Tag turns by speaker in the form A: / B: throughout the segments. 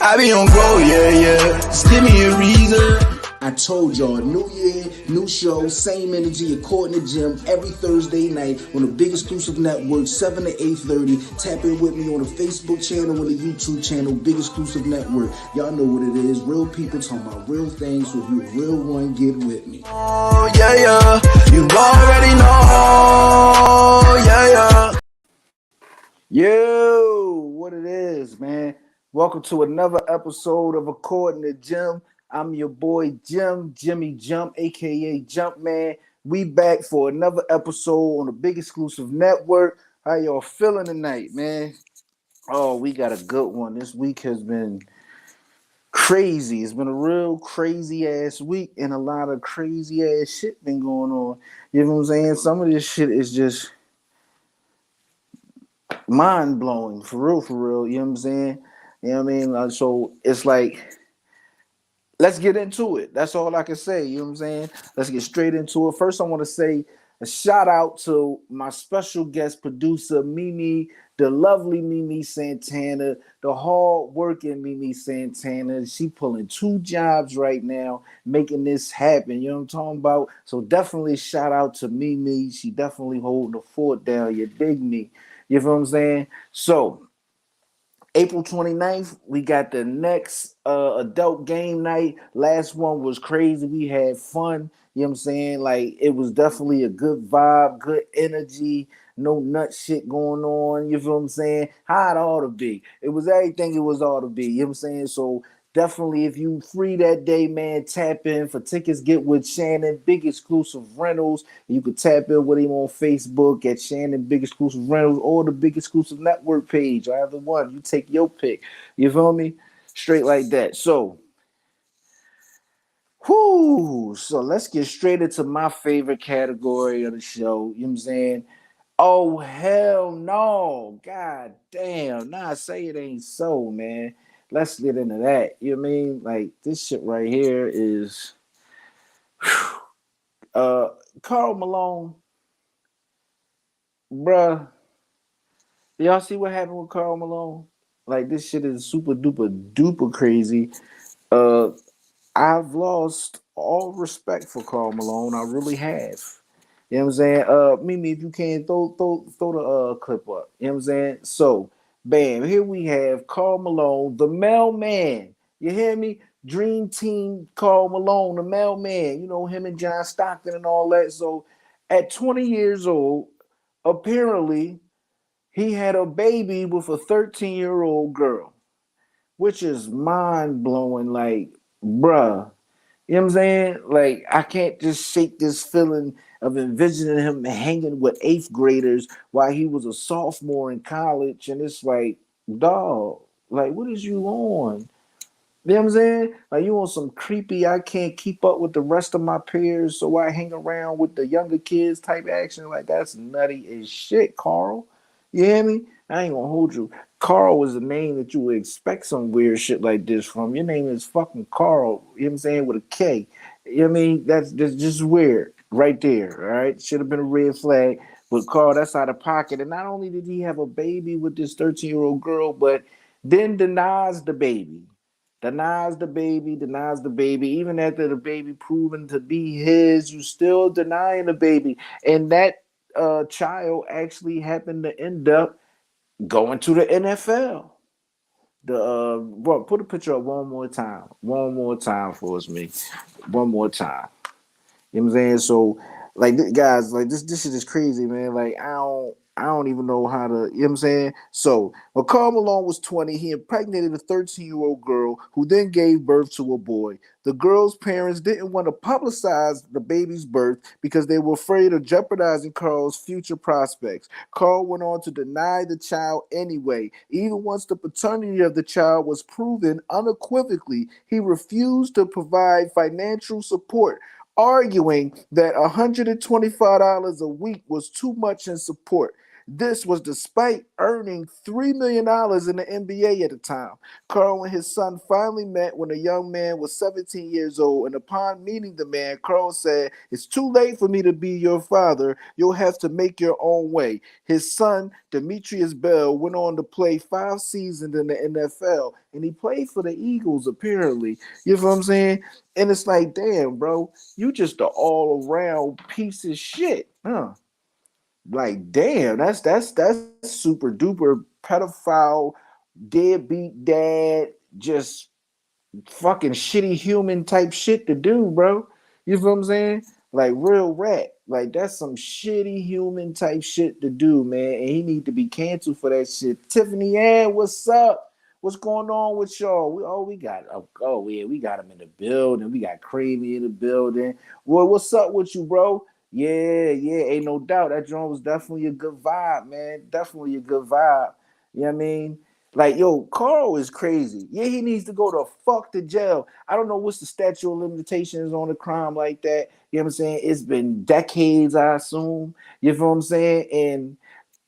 A: I be on go, yeah. Just give me a reason.
B: I told y'all, new year, new show, same energy at Court in the Gym every Thursday night on the Big Exclusive Network, 7 to 8:30. Tap in with me on the Facebook channel and the YouTube channel, Big Exclusive Network. Y'all know what it is. Real people talking about real things, so if you a real one, get with me.
A: Oh, yeah. You already know, yeah.
C: Yo, what it is, man. Welcome to another episode of A Court in the Gym. I'm your boy Jimmy Jump, aka Jumpman. We back for another episode on the Big Exclusive Network. How y'all feeling tonight, man? Oh, we got a good one. This week has been crazy. It's been a real crazy ass week, and a lot of crazy ass shit been going on. You know what I'm saying? Some of this shit is just mind blowing, for real. You know what I'm saying? You know what I mean? So it's like, let's get into it. That's all I can say. You know what I'm saying? Let's get straight into it. First, I want to say a shout out to my special guest producer, Mimi, the lovely Mimi Santana, the hard working Mimi Santana. She pulling 2 jobs right now, making this happen. You know what I'm talking about? So definitely shout out to Mimi. She definitely holding the fort down. You dig me? You know what I'm saying? So April 29th, we got the next adult game night. Last one was crazy. We had fun. You know what I'm saying? Like, it was definitely a good vibe, good energy, no nut shit going on. You feel what I'm saying? How it ought to be. It was everything it was ought to be. You know what I'm saying? So definitely, if you free that day, man, tap in for tickets. Get with Shannon, Big Exclusive Rentals. You can tap in with him on Facebook at Shannon Big Exclusive Rentals or the Big Exclusive Network page. Either one, you take your pick. You feel me? Straight like that. So, so let's get straight into my favorite category of the show. You know what I'm saying? Oh, hell no. God damn. Nah, say it ain't so, man. Let's get into that. You know what I mean? Like, this shit right here is Karl Malone, bruh. Y'all see what happened with Karl Malone? Like, this shit is super duper crazy. Uh I've lost all respect for Karl Malone. I really have. You know what I'm saying? Mimi, if you can throw the clip up. You know what I'm saying? So, bam, here we have Karl Malone, the mailman. You hear me? Dream Team Karl Malone, the mailman. You know, him and John Stockton and all that. So, at 20 years old, apparently he had a baby with a 13-year-old girl, which is mind blowing. Like, bruh. You know what I'm saying? Like, I can't just shake this feeling of envisioning him hanging with 8th graders while he was a sophomore in college. And it's like, dog, like, what is you on? You know what I'm saying? Like, you on some creepy, I can't keep up with the rest of my peers, so I hang around with the younger kids type action. Like, that's nutty as shit, Karl. You hear me? I ain't gonna hold you. Karl was a name that you would expect some weird shit like this from. Your name is fucking Karl, you know what I'm saying, with a K. You know what I mean? That's just weird right there, all right? Should have been a red flag. But Karl, that's out of pocket. And not only did he have a baby with this 13-year-old girl, but then denies the baby. Denies the baby. Even after the baby proven to be his, you still denying the baby. And that child actually happened to end up going to the NFL. Bro, put a picture up one more time for us, me, one more time. You know what I'm saying? So, like, guys, like, this shit is crazy, man. Like, I don't even know how to, you know what I'm saying? So, when Karl Malone was 20, he impregnated a 13-year-old girl who then gave birth to a boy. The girl's parents didn't want to publicize the baby's birth because they were afraid of jeopardizing Karl's future prospects. Karl went on to deny the child anyway. Even once the paternity of the child was proven unequivocally, he refused to provide financial support, arguing that $125 a week was too much in support. This was despite earning $3 million in the NBA at the time. Carl and his son finally met when the young man was 17 years old, and upon meeting the man, Carl said, "It's too late for me to be your father. You'll have to make your own way." His son, Demetrius Bell, went on to play 5 seasons in the NFL, and he played for the Eagles, apparently. You know what I'm saying? And it's like, damn, bro, you just an all-around piece of shit, huh? Like, damn, that's super duper pedophile, deadbeat dad, just fucking shitty human type shit to do, bro. You know what I'm saying? Like real rat. Like that's some shitty human type shit to do, man. And he need to be canceled for that shit. Tiffany Ann, what's up? What's going on with y'all? We got yeah, we got him in the building. We got Cravey in the building. Boy, what's up with you, bro? Yeah, ain't no doubt. That joint was definitely a good vibe, man. Definitely a good vibe. You know what I mean? Like, yo, Carl is crazy. Yeah, he needs to go to fuck to jail. I don't know what's the statute of limitations on a crime like that. You know what I'm saying? It's been decades, I assume. You know what I'm saying? And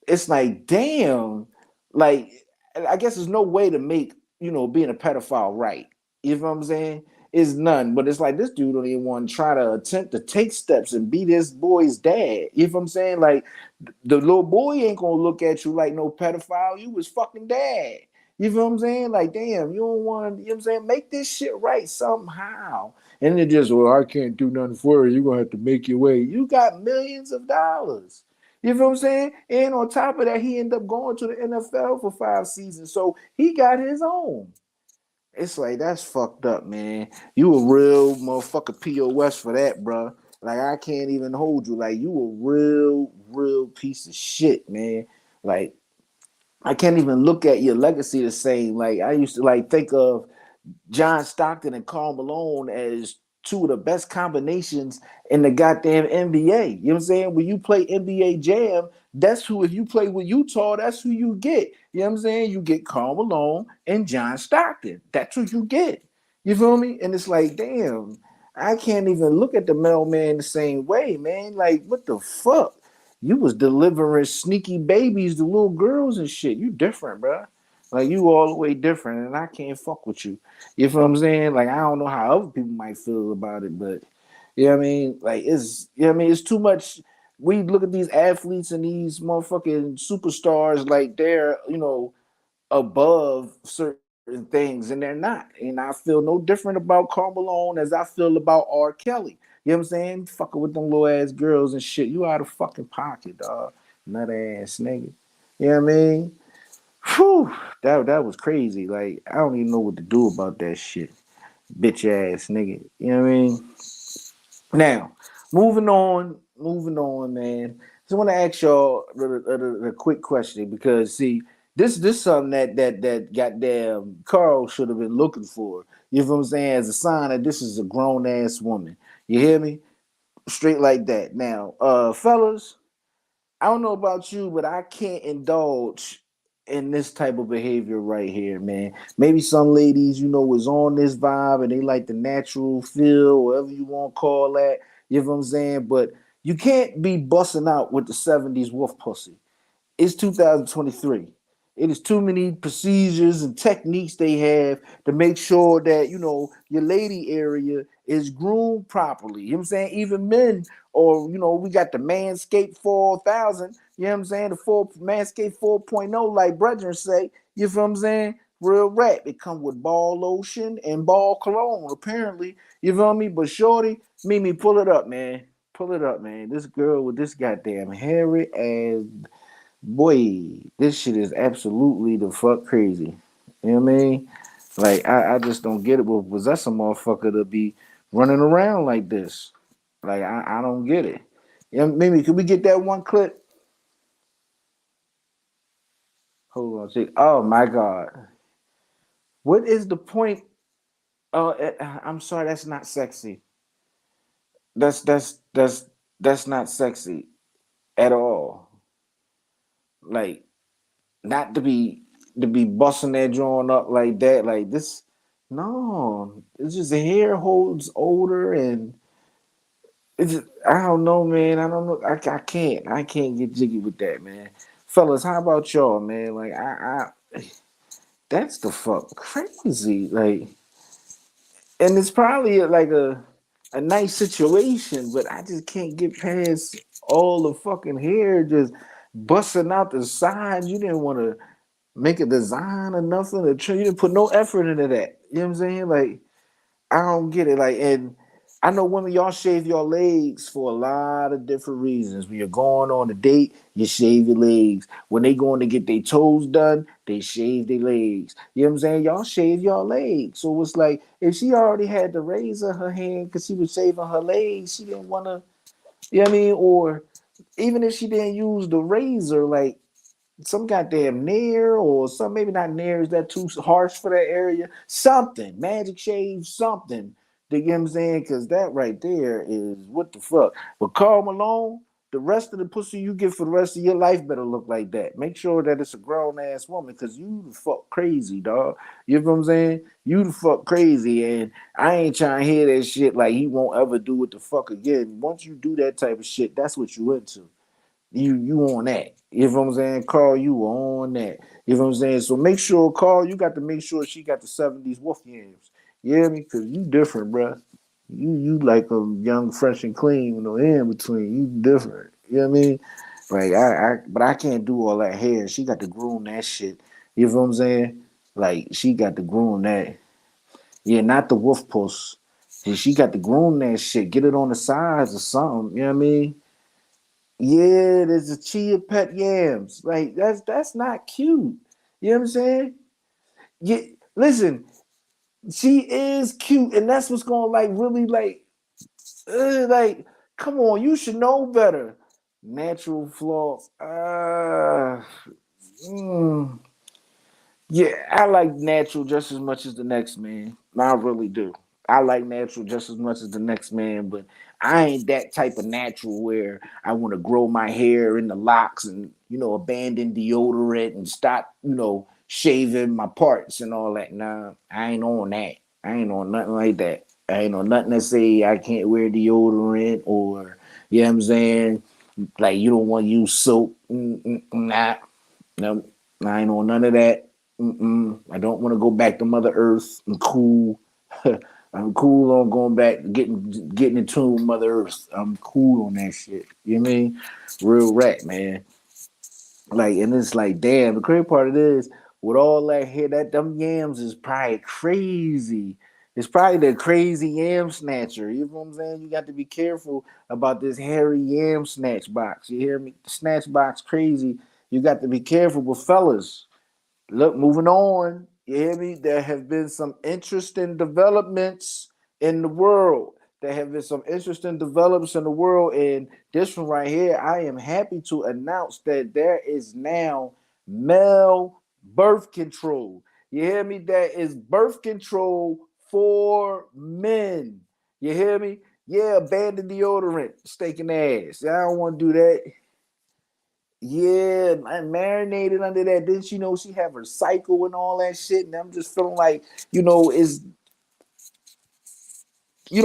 C: it's like, damn, like I guess there's no way to make being a pedophile right. You know what I'm saying? It's none, but it's like this dude don't even want to try to attempt to take steps and be this boy's dad. You know what I'm saying? Like the little boy ain't gonna look at you like no pedophile. You was fucking dad. You know what I'm saying? Like, damn, you don't want to, you know what I'm saying? Make this shit right somehow. And it just, well, I can't do nothing for you. You're gonna have to make your way. You got millions of dollars. You know what I'm saying? And on top of that, he ended up going to the NFL for 5 seasons. So he got his own. It's like, that's fucked up, man. You a real motherfucker POS for that, bro. Like, I can't even hold you. Like, you a real piece of shit, man. Like, I can't even look at your legacy the same. Like, I used to, like, think of John Stockton and Karl Malone as two of the best combinations in the goddamn NBA. You know what I'm saying? When you play NBA Jam, that's who, if you play with Utah, that's who you get. You know what I'm saying? You get Karl Malone and John Stockton. That's who you get. You feel me? And it's like, damn, I can't even look at the mailman the same way, man. Like, what the fuck? You was delivering sneaky babies to little girls and shit. You different, bro. Like, you all the way different, and I can't fuck with you. You know what I'm saying? Like, I don't know how other people might feel about it, but you know what I mean? Like, it's too much. We look at these athletes and these motherfucking superstars like they're, above certain things, and they're not. And I feel no different about Karl Malone as I feel about R. Kelly. You know what I'm saying? Fucking with them little ass girls and shit. You out of fucking pocket, dog. Nut ass nigga. You know what I mean? Whew, that was crazy. Like, I don't even know what to do about that shit. Bitch ass nigga. You know what I mean? Now, moving on, man. Just want to ask y'all a quick question because see, this something that goddamn Carl should have been looking for. You know what I'm saying? As a sign that this is a grown ass woman. You hear me? Straight like that. Now, fellas, I don't know about you, but I can't indulge in this type of behavior right here, man. Maybe some ladies, is on this vibe and they like the natural feel, whatever you want to call that. You know what I'm saying? But you can't be busting out with the 70s wolf pussy. It's 2023. It is too many procedures and techniques they have to make sure that, your lady area is groomed properly. You know what I'm saying? Even men, or, we got the Manscaped 4000, you know what I'm saying? The Manscaped 4.0, like brethren say, you know what I'm saying? Real rap. It comes with ball lotion and ball cologne, apparently. You feel me? But shorty, Mimi, pull it up, man. Pull it up, man. This girl with this goddamn hairy ass. Boy, this shit is absolutely the fuck crazy. You know what I mean? Like, I just don't get it. But was that some motherfucker to be running around like this? Like, I don't get it. Yeah, maybe could we get that one clip? Hold on, see. Oh my god, what is the point? Oh, I'm sorry, that's not sexy. That's not sexy at all. Like, not to be busting that drawing up like that, like this. No, it's just the hair holds older, and it's just, I don't know, man. I don't know. I can't get jiggy with that, man. fellas, how about y'all, man? Like I that's the fuck crazy. Like, and it's probably like a nice situation, but I just can't get past all the fucking hair just busting out the sides. You didn't want to make a design or nothing. You didn't put no effort into that. You know what I'm saying? Like, I don't get it. Like, and I know women, y'all shave your legs for a lot of different reasons. When you're going on a date, you shave your legs. When they going to get their toes done, they shave their legs. You know what I'm saying? Y'all shave your legs. So it's like, if she already had the razor in her hand because she was shaving her legs, she didn't want to, you know what I mean? Or even if she didn't use the razor, like, some goddamn Nair or some, maybe not Nair, is that too harsh for that area? Something, Magic Shave, something. You know what I'm saying? Because that right there is what the fuck. But Karl Malone, the rest of the pussy you get for the rest of your life better look like that. Make sure that it's a grown ass woman, because you the fuck crazy, dog. You know what I'm saying? You the fuck crazy, and I ain't trying to hear that shit like he won't ever do it the fuck again. Once you do that type of shit, that's what you into. You on that. You know what I'm saying? Carl, you on that. You know what I'm saying? So make sure, Carl, you got to make sure she got the 70s wolf yams. You hear me? Because you different, bruh. You like a young, fresh and clean, you know, in between. You different. You know what I mean? Like but I can't do all that hair. She got to groom that shit. You know what I'm saying? Like she got to groom that. Yeah, not the wolf puss. She got to groom that shit. Get it on the sides or something. You know what I mean? Yeah, there's a chia pet yams. Like that's not cute. You know what I'm saying? Yeah, listen, she is cute, and that's what's gonna like really like come on, you should know better. Natural flaw. Mm, yeah, I like natural just as much as the next man. I really do. I like natural just as much as the next man, but I ain't that type of natural where I want to grow my hair in the locks and abandon deodorant and stop shaving my parts and all that. Nah, I ain't on that. I ain't on nothing like that. I ain't on nothing that say I can't wear deodorant or you know what I'm saying. Like you don't want to use soap. Nah, no, I ain't on none of that. I don't want to go back to Mother Earth. I'm cool. I'm cool on going back, getting in tune with Mother Earth. I'm cool on that shit. You know what I mean? Real rat, man. Like, and it's like, damn, the crazy part of this, with all that hair, that them yams is probably crazy. It's probably the crazy yam snatcher. You know what I'm saying? You got to be careful about this hairy yam snatch box. You hear me? Snatch box crazy. You got to be careful. But fellas, look, moving on. You hear me? There have been some interesting developments in the world. There have been some interesting developments in the world. And this one right here, I am happy to announce that there is now male birth control. You hear me? There is birth control for men. You hear me? Yeah, abandon deodorant, stinking ass. I don't want to do that. Yeah, I marinated under that. Didn't she know she have her cycle and all that shit? And I'm just feeling like, is I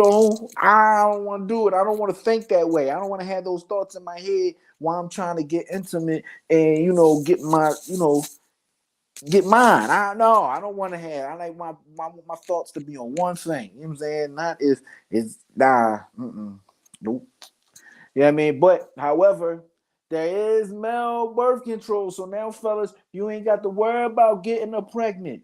C: don't want to do it. I don't want to think that way. I don't want to have those thoughts in my head while I'm trying to get intimate and get get mine. I know I don't want to have. I like my thoughts to be on one thing. You know what I'm saying? Not if it's nah. Nope. You know what I mean? But however, there is male birth control. So now, fellas, you ain't got to worry about getting her pregnant.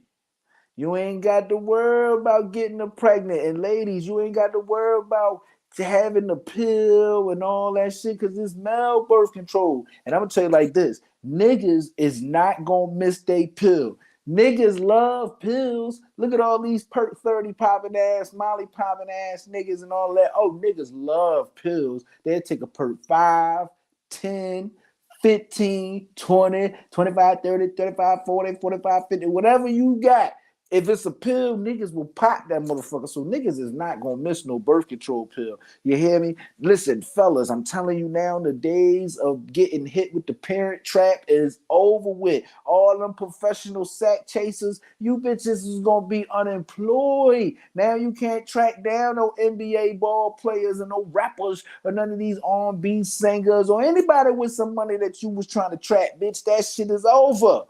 C: You ain't got to worry about getting her pregnant. And ladies, you ain't got to worry about having the pill and all that shit because it's male birth control. And I'm gonna tell you like this: niggas is not gonna miss they pill. Niggas love pills. Look at all these perk 30 popping ass, Molly popping ass niggas and all that. Oh, niggas love pills. They'll take a perk 5, 10, 15, 20, 25, 30, 35, 40, 45, 50, whatever you got. If it's a pill, niggas will pop that motherfucker. So niggas is not gonna miss no birth control pill. You hear me? Listen, fellas, I'm telling you now, the days of getting hit with the parent trap is over with. All them professional sack chasers, you bitches is gonna be unemployed. Now you can't track down no NBA ball players and no rappers or none of these R&B singers or anybody with some money that you was trying to track, bitch. That shit is over.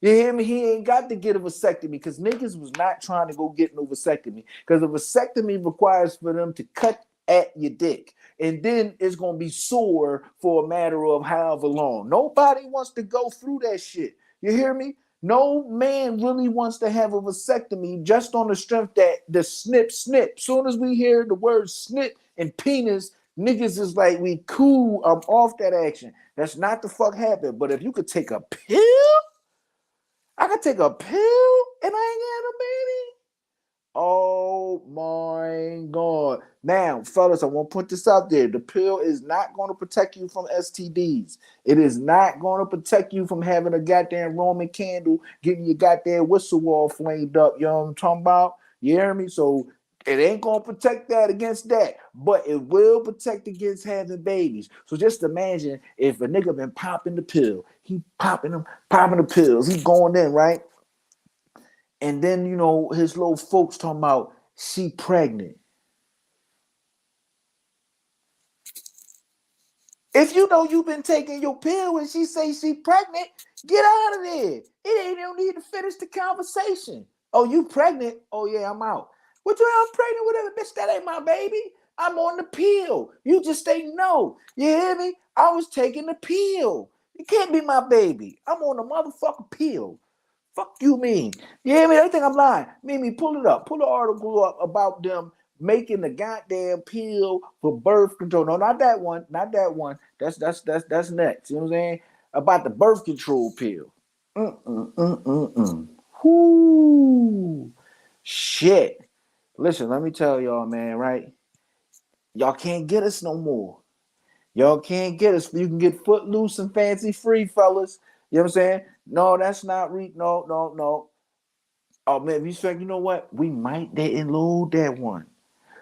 C: You hear me? He ain't got to get a vasectomy because niggas was not trying to go get no vasectomy because a vasectomy requires for them to cut at your dick. And then it's going to be sore for a matter of however long. Nobody wants to go through that shit. You hear me? No man really wants to have a vasectomy just on the strength that the snip. Soon as we hear the word snip and penis, niggas is like, we cool, I'm off that action. That's not the fuck happen. But if you could take a pill, I could take a pill and I ain't got a baby. Oh my God. Now, fellas, I want to put this out there. The pill is not going to protect you from STDs. It is not going to protect you from having a goddamn Roman candle getting your goddamn whistle all flamed up. You know what I'm talking about? You hear me? So it ain't going to protect that against that, but it will protect against having babies. So just imagine if a nigga been popping the pill. He popping the pills. He going in, right? And then, you know, his little folks talking about she pregnant. If you know you've been taking your pill and she say she pregnant, get out of there. It ain't no need to finish the conversation. Oh, you pregnant? Oh yeah, I'm out. What you I'm pregnant with her? Bitch, that ain't my baby. I'm on the pill. You just say no. You hear me? I was taking the pill. It can't be my baby. I'm on the motherfucking pill. Fuck you mean? You hear me? They think I'm lying. Mimi, pull it up. Pull the article up about them making the goddamn pill for birth control. No, not that one. Not that one. That's next. You know what I'm saying? About the birth control pill. Whoo. Shit. Listen, let me tell y'all, man, right? Y'all can't get us no more. Y'all can't get us. You can get footloose and fancy free, fellas. You know what I'm saying? No, that's not no. Oh man, you know what? We might didn't load that one.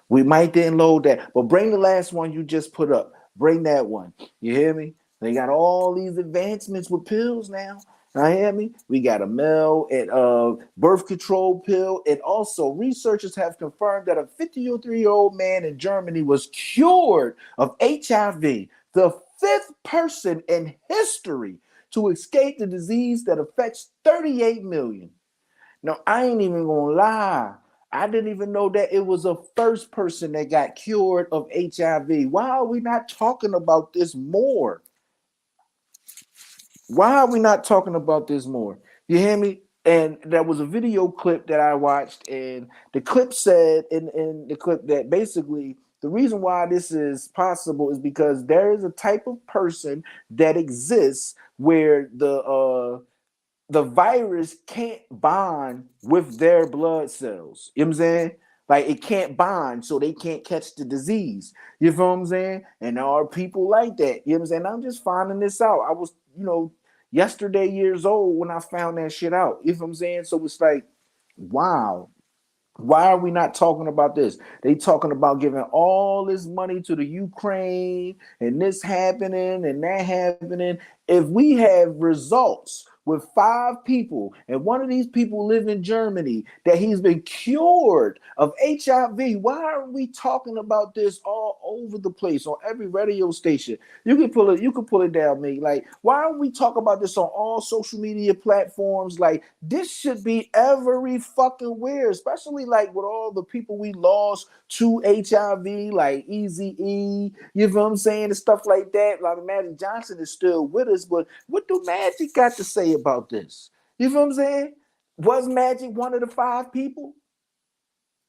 C: We might didn't load that. But bring the last one you just put up. Bring that one. You hear me? They got all these advancements with pills now. You hear me? We got a male and birth control pill. And also, researchers have confirmed that a 53-year-old man in Germany was cured of HIV, the fifth person in history to escape the disease that affects 38 million. No, I ain't even gonna lie. I didn't even know that it was a first person that got cured of HIV. Why are we not talking about this more? Why are we not talking about this more? You hear me? And there was a video clip that I watched, and the clip said in the clip that basically the reason why this is possible is because there is a type of person that exists where the virus can't bond with their blood cells. You know what I'm saying? Like it can't bond, so they can't catch the disease. You feel what I'm saying? And there are people like that. You know what I'm saying? I'm just finding this out. I was, yesterday years old when I found that shit out. You know what I'm saying? So it's like, wow. Why are we not talking about this? They talking about giving all this money to the Ukraine and this happening and that happening. If we have results with 5 people and one of these people live in Germany that he's been cured of HIV, why aren't we talking about this all over the place on every radio station? You can pull it down, me. Like, why don't we talk about this on all social media platforms? Like, this should be every fucking where, especially like with all the people we lost to HIV, like Easy E, you know what I'm saying, and stuff like that. Like Magic Johnson is still with us, but what do Magic got to say about this? You know what I'm saying? Was Magic one of the 5 people?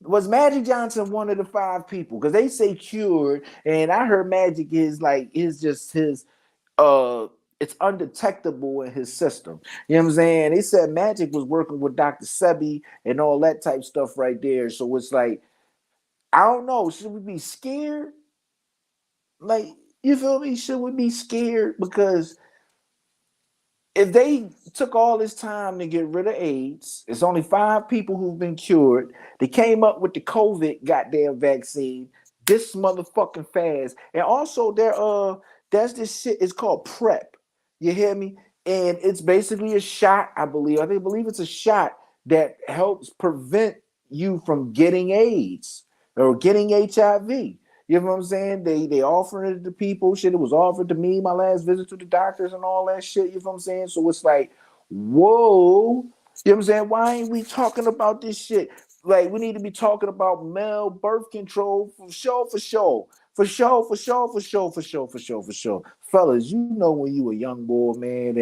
C: Was Magic Johnson one of the 5 people? Because they say cured, and I heard Magic is just his it's undetectable in his system. You know what I'm saying? They said Magic was working with Dr. Sebi and all that type stuff right there. So it's like, I don't know. Should we be scared? Like, you feel me? Should we be scared? Because if they took all this time to get rid of AIDS, it's only 5 people who've been cured. They came up with the COVID goddamn vaccine this motherfucking fast. And also there's this shit, it's called PrEP. You hear me? And it's basically a shot, I believe. Believe it's a shot that helps prevent you from getting AIDS or getting HIV. You know what I'm saying? They offering it to people. Shit, it was offered to me my last visit to the doctors and all that shit. You know what I'm saying? So it's like, whoa. You know what I'm saying? Why ain't we talking about this shit? Like, we need to be talking about male birth control for sure, for sure. For sure, for sure, for sure, for sure, for sure, for sure. Fellas, you know when you a young boy, man,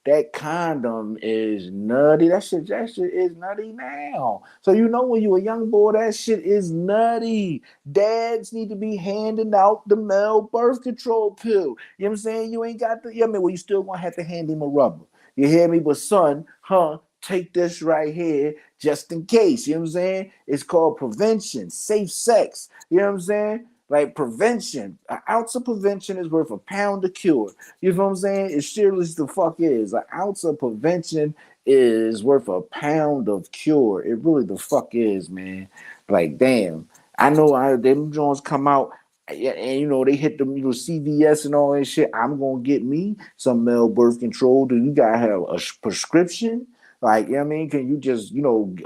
C: that condom is nutty. That shit is nutty now. So you know when you a young boy, that shit is nutty. Dads need to be handing out the male birth control pill. You know what I'm saying? You ain't got the, yeah, I mean, well, you still gonna have to hand him a rubber. You hear me? But son, take this right here just in case. You know what I'm saying? It's called prevention, safe sex. You know what I'm saying? Like prevention. An ounce of prevention is worth a pound of cure. You know what I'm saying? It surely the fuck is. An ounce of prevention is worth a pound of cure. It really the fuck is, man. Like, damn. I know them Jones come out and you know they hit them, CVS and all that shit. I'm gonna get me some male birth control. Do you gotta have a prescription? Like, you know what I mean? Can you just,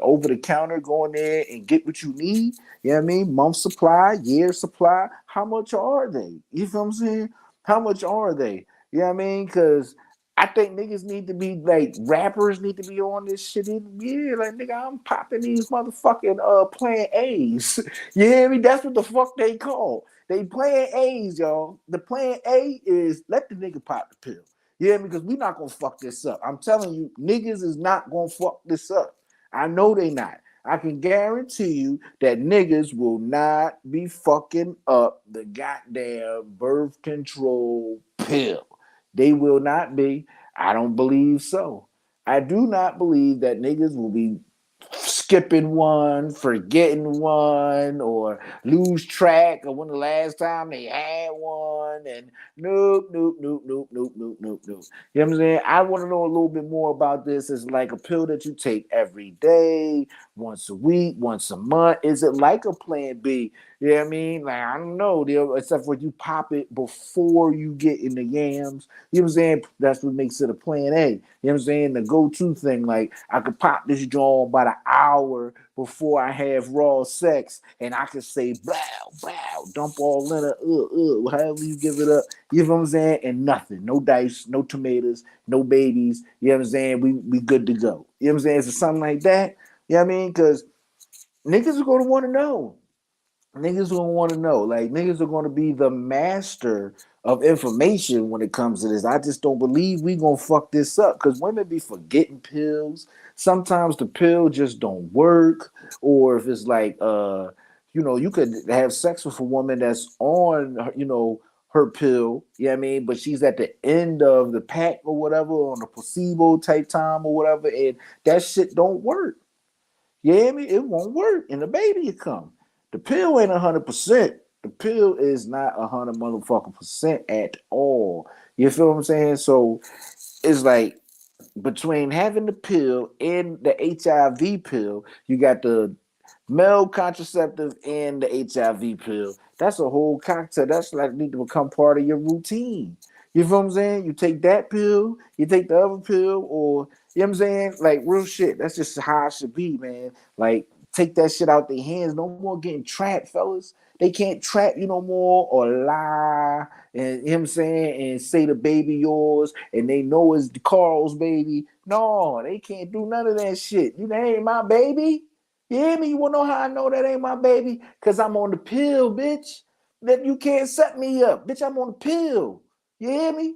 C: over the counter go in there and get what you need? You know what I mean? Month supply, year supply. How much are they? You know what I'm saying? How much are they? You know what I mean? Because I think niggas need to be like rappers need to be on this shit. Yeah, like nigga, I'm popping these motherfucking playing A's. You hear me? That's what the fuck they call. They playing A's, y'all. The playing A is let the nigga pop the pill. Yeah, because we not gonna fuck this up. I'm telling you, niggas is not gonna fuck this up. I know they not. I can guarantee you that niggas will not be fucking up the goddamn birth control pill. They will not be. I don't believe so. I do not believe that niggas will be skipping one, forgetting one, or lose track of when the last time they had one. And nope, nope, nope, nope, nope, nope, nope, nope. You know what I'm saying? I want to know a little bit more about this. Is like a pill that you take every day, once a week, once a month? Is it like a plan B? You know what I mean? Like, I don't know, except for you pop it before you get in the yams. You know what I'm saying? That's what makes it a plan A. You know what I'm saying? The go-to thing, like I could pop this jaw about an hour before I have raw sex, and I could say, blow, blow, dump all in it, however you give it up. You know what I'm saying? And nothing. No dice, no tomatoes, no babies. You know what I'm saying? We good to go. You know what I'm saying? Is it something like that? You know what I mean? Because niggas are going to want to know. Niggas gonna want to know. Like, niggas are gonna be the master of information when it comes to this. I just don't believe we gonna fuck this up because women be forgetting pills. Sometimes the pill just don't work, or if it's like you could have sex with a woman that's on her pill, you know what I mean, but she's at the end of the pack or whatever, on a placebo type time or whatever, and that shit don't work. Yeah, I mean, it won't work, and the baby will come. The pill ain't 100%. The pill is not 100 motherfucking percent at all. You feel what I'm saying? So it's like between having the pill and the HIV pill, you got the male contraceptive and the HIV pill. That's a whole cocktail. That's like need to become part of your routine. You feel what I'm saying? You take that pill, you take the other pill, or you know what I'm saying? Like real shit. That's just how it should be, man. Like take that shit out their hands. No more getting trapped, fellas. They can't trap you no more or lie and you know what I'm saying and say the baby yours and they know it's Carl's baby. No, they can't do none of that shit. You that ain't my baby. You hear me? You wanna know how I know that ain't my baby? Cause I'm on the pill, bitch. That you can't set me up. Bitch, I'm on the pill. You hear me?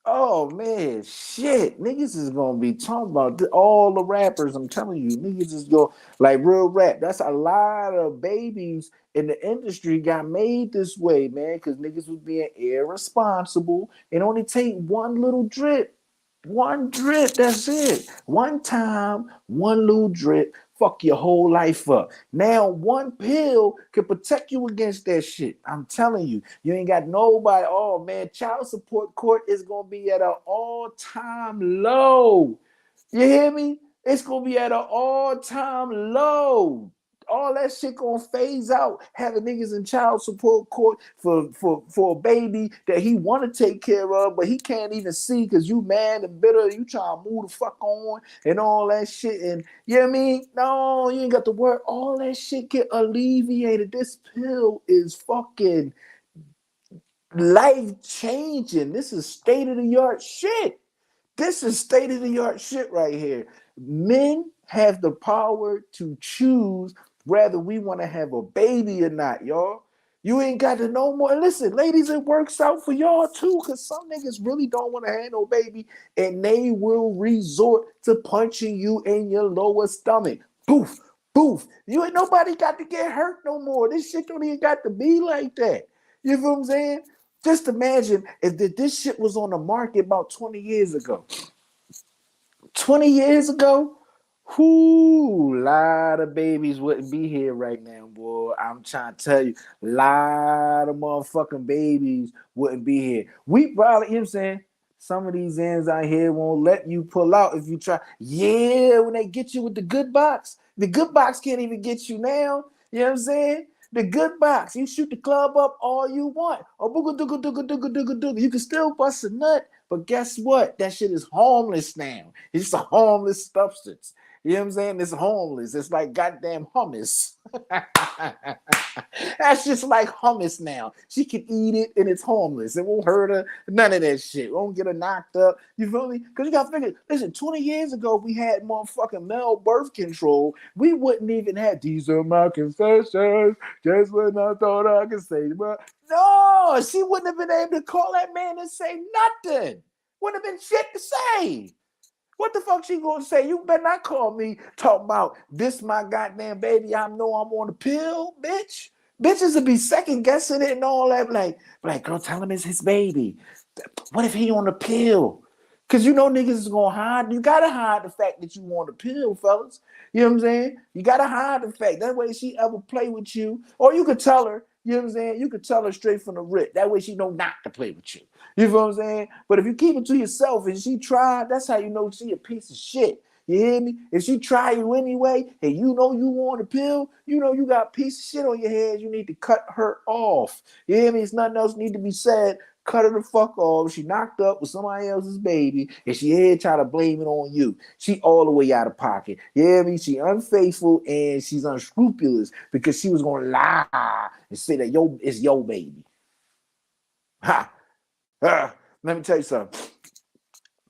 C: Oh man, shit. Niggas is gonna be talking about all the rappers. I'm telling you, niggas is going like real rap. That's a lot of babies in the industry got made this way, man, because niggas was being irresponsible and only take one little drip. One drip, that's it. One time, one little drip, fuck your whole life up. Now, one pill can protect you against that shit. I'm telling you, you ain't got nobody. Oh man, child support court is gonna be at an all-time low. You hear me? It's gonna be at an all-time low. All that shit gonna phase out. Having niggas in child support court for a baby that he want to take care of, but he can't even see because you mad and bitter. You trying to move the fuck on and all that shit. And you know what I mean? No, you ain't got to work. All that shit get alleviated. This pill is fucking life changing. This is state of the art shit. This is state of the art shit right here. Men have the power to choose whether we want to have a baby or not, y'all. You ain't got to know more. Listen, ladies, it works out for y'all too, because some niggas really don't want to have no baby, and they will resort to punching you in your lower stomach. Poof, poof. You ain't nobody got to get hurt no more. This shit don't even got to be like that. You feel what I'm saying? Just imagine if this shit was on the market about 20 years ago. 20 years ago, a lot of babies wouldn't be here right now, boy. I'm trying to tell you, a lot of motherfucking babies wouldn't be here. We probably, you know what I'm saying? Some of these ends out here won't let you pull out if you try. Yeah, when they get you with the good box can't even get you now. You know what I'm saying? The good box, you shoot the club up all you want. Oh, you can still bust a nut, but guess what? That shit is homeless now. It's a homeless substance. You know what I'm saying? It's homeless. It's like goddamn hummus. That's just like hummus now. She can eat it and it's homeless. It won't hurt her. None of that shit. Won't get her knocked up. You feel me? Because you got to figure, listen, 20 years ago, we had motherfucking male birth control. We wouldn't even have, these are my confessions, just when I thought I could say, but no, she wouldn't have been able to call that man and say nothing. Wouldn't have been shit to say. What the fuck she gonna say? You better not call me talking about this my goddamn baby. I know I'm on the pill, bitch. Bitches will be second guessing it and all that. Like, girl, tell him it's his baby. What if he on the pill? Cause you know niggas is gonna hide. You gotta hide the fact that you want the pill, fellas. You know what I'm saying? You gotta hide the fact. That way she ever play with you, or you could tell her. You know what I'm saying? You could tell her straight from the rip. That way she know not to play with you. You feel what I'm saying? But if you keep it to yourself and she tried, that's how you know she a piece of shit. You hear me? If she try you anyway, and you know you want a pill, you know you got a piece of shit on your head, you need to cut her off. You hear me? It's nothing else need to be said. Cut her the fuck off. She knocked up with somebody else's baby, and she here try to blame it on you. She all the way out of pocket. You hear me? She unfaithful and she's unscrupulous because she was gonna lie and say that it's your baby. Ha! Let me tell you something.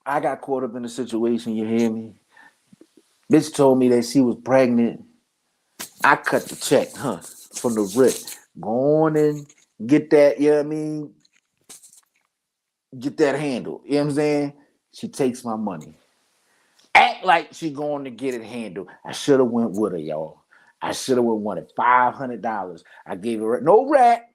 C: I got caught up in a situation, you hear me? Bitch told me that she was pregnant. I cut the check, from the rip. Go on and get that, you know what I mean? Get that handled. You know what I'm saying? She takes my money. Act like she going to get it handled. I should have went with her, y'all. I should have wanted $500. I gave her no rat.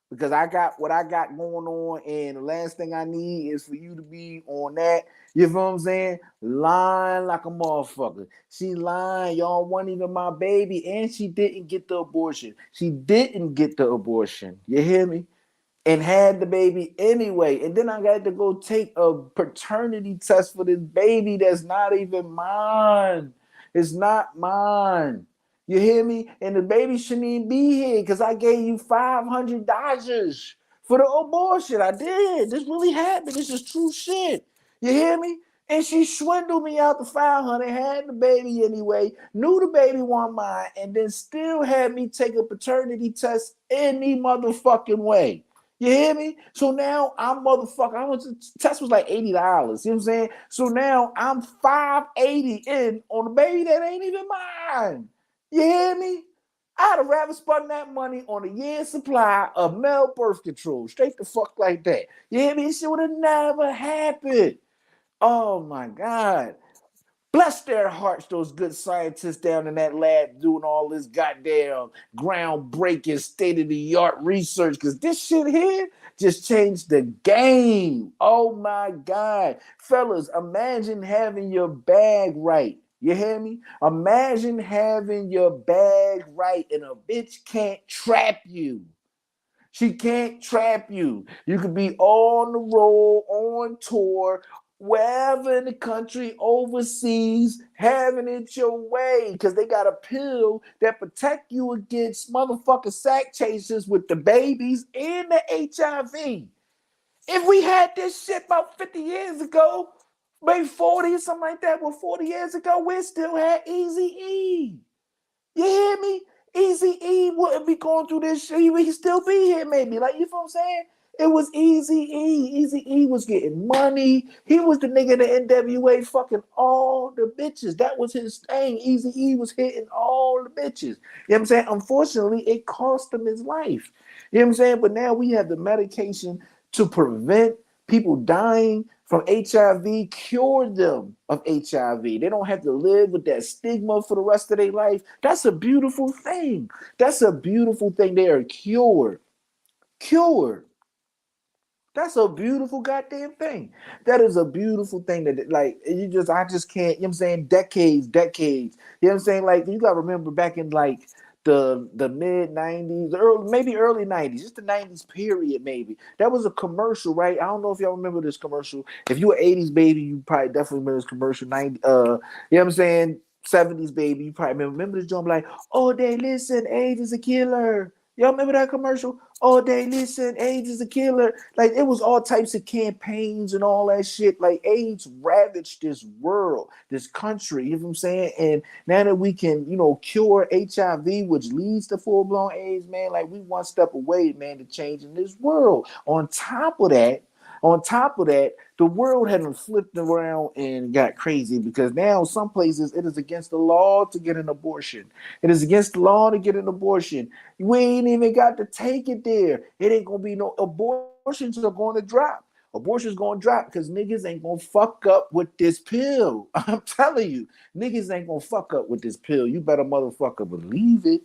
C: Because I got what I got going on, and the last thing I need is for you to be on that. You feel what I'm saying? Lying like a motherfucker. She lying. Y'all wasn't even my baby, and she didn't get the abortion. She didn't get the abortion. You hear me? And had the baby anyway. And then I got to go take a paternity test for this baby that's not even mine. It's not mine. You hear me? And the baby shouldn't even be here because I gave you $500 for the abortion. I did. This really happened. This is true shit. You hear me? And she swindled me out the 500, had the baby anyway, knew the baby wasn't mine, and then still had me take a paternity test any motherfucking way. You hear me? So now I'm motherfucker. The test was like $80. You know what I'm saying? So now I'm $580 in on a baby that ain't even mine. You hear me? I'd have rather spent that money on a year's supply of male birth control. Straight the fuck like that. You hear me? This shit would have never happened. Oh my God. Bless their hearts, those good scientists down in that lab doing all this goddamn groundbreaking, state of the art research. Because this shit here just changed the game. Oh my God. Fellas, imagine having your bag right. You hear me? Imagine having your bag right and a bitch can't trap you. She can't trap you. You could be on the road, on tour, wherever in the country, overseas, having it your way, because they got a pill that protect you against motherfucking sack chasers with the babies and the HIV. If we had this shit about 50 years ago, maybe 40 or something like that, well, 40 years ago, we still had Easy E. You hear me? Easy E wouldn't be going through this shit. He'd still be here, maybe. Like, you know what I'm saying? It was Easy E. Easy E was getting money. He was the nigga in the NWA fucking all the bitches. That was his thing. Easy E was hitting all the bitches. You know what I'm saying? Unfortunately, it cost him his life. You know what I'm saying? But now we have the medication to prevent people dying from HIV, cure them of HIV. They don't have to live with that stigma for the rest of their life. That's a beautiful thing. That's a beautiful thing. They are cured. Cured. That's a beautiful goddamn thing. That is a beautiful thing that, like, I just can't, you know what I'm saying? Decades. You know what I'm saying? Like, you got to remember back in, like, the mid 90s, maybe early 90s, just the 90s period, maybe. That was a commercial, right? I don't know if y'all remember this commercial. If you were 80s baby, you probably definitely remember this commercial. 90, you know what I'm saying? 70s baby, you probably remember this joint like, oh, they listen, AIDS is a killer. Y'all remember that commercial? Oh, they listen, AIDS is a killer. Like, it was all types of campaigns and all that shit. Like, AIDS ravaged this world, this country, you know what I'm saying? And now that we can, cure HIV, which leads to full-blown AIDS, man, like, we one step away, man, to changing this world. On top of that, the world hadn't flipped around and got crazy, because now some places it is against the law to get an abortion. It is against the law to get an abortion. We ain't even got to take it there. It ain't gonna be no abortions are going to drop. Abortion's gonna drop because niggas ain't gonna fuck up with this pill. I'm telling you, niggas ain't gonna fuck up with this pill. You better motherfucker believe it.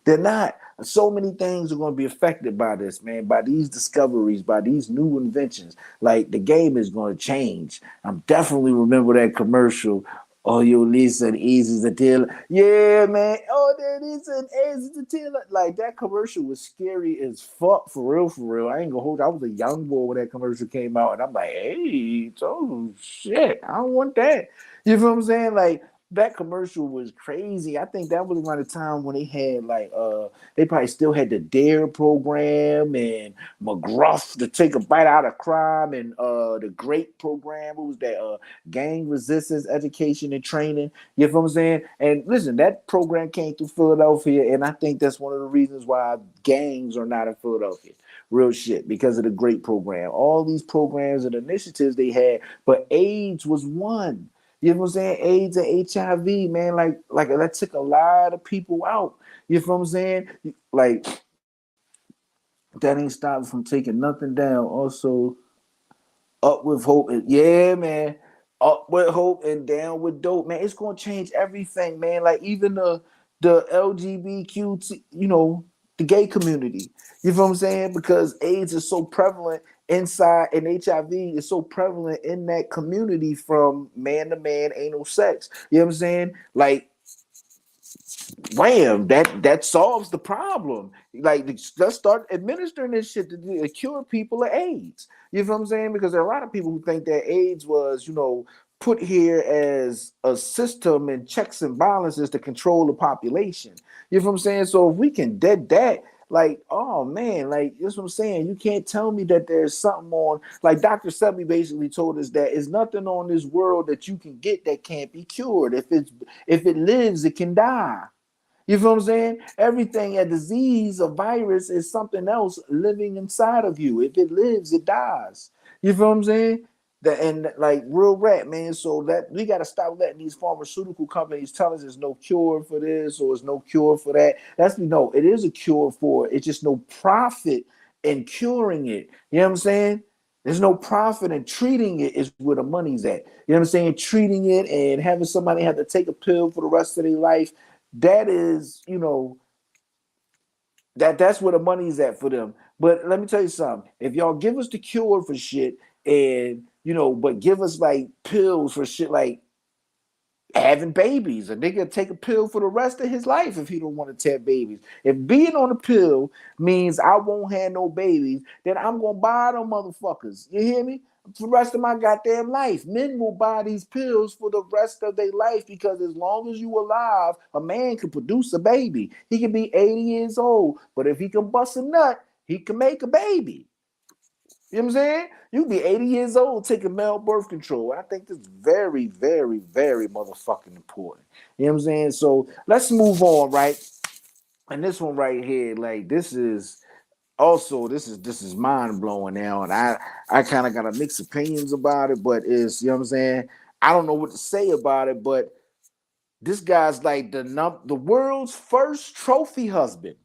C: They're not. So many things are going to be affected by this, man, by these discoveries, by these new inventions. Like, the game is going to change. I'm definitely remember that commercial. Oh, you listen, easy to tell. Yeah, man. Oh, there is an easy to tell. Like, that commercial was scary as fuck, for real, for real. I ain't gonna hold you. I was a young boy when that commercial came out, and I'm like, hey, oh shit, I don't want that. You know what I'm saying? Like, that commercial was crazy. I think that was around the time when they had they probably still had the DARE program and McGruff to take a bite out of crime, and the GREAT program. What was that? Gang resistance education and training. You know what I'm saying? And listen, that program came through Philadelphia, and I think that's one of the reasons why gangs are not in Philadelphia. Real shit, because of the GREAT program. All these programs and initiatives they had, but AIDS was one. You know what I'm saying? AIDS and HIV, man, like that took a lot of people out. You know what I'm saying? Like, that ain't stopping from taking nothing down. Also, up with hope. Yeah, man. Up with hope and down with dope, man. It's gonna change everything, man. Like, even the LGBTQ, the gay community. You know what I'm saying? Because AIDS is so prevalent inside, and HIV is so prevalent in that community from man to man anal sex. You know what I'm saying? Like, wham, that solves the problem. Like, let's start administering this shit to cure people of AIDS. You know what I'm saying? Because there are a lot of people who think that AIDS was, put here as a system and checks and balances to control the population. You know what I'm saying? So if we can dead that, like, oh man, like, that's what I'm saying. You can't tell me that there's something on, like, Dr. Sebi basically told us that there's nothing on this world that you can get that can't be cured. If it lives, it can die. You feel what I'm saying? Everything, a disease, a virus, is something else living inside of you. If it lives, it dies. You feel what I'm saying? And like, real rap, man. So that we got to stop letting these pharmaceutical companies tell us there's no cure for this or there's no cure for that. No, it is a cure for it. It's just no profit in curing it. You know what I'm saying? There's no profit in treating it is where the money's at. You know what I'm saying? Treating it and having somebody have to take a pill for the rest of their life. That is, that's where the money's at for them. But let me tell you something. If y'all give us the cure for shit and but give us like pills for shit like having babies. A nigga take a pill for the rest of his life if he don't want to have babies. If being on a pill means I won't have no babies, then I'm gonna buy them motherfuckers. You hear me? For the rest of my goddamn life. Men will buy these pills for the rest of their life because as long as you alive, a man can produce a baby. He can be 80 years old, but if he can bust a nut, he can make a baby. You know what I'm saying? You can be 80 years old taking male birth control. I think that's very, very, very motherfucking important. You know what I'm saying? So let's move on, right? And this one right here, like this is mind blowing now, and I kind of got a mixed opinions about it, but it's you know what I'm saying. I don't know what to say about it, but this guy's like the world's first trophy husband.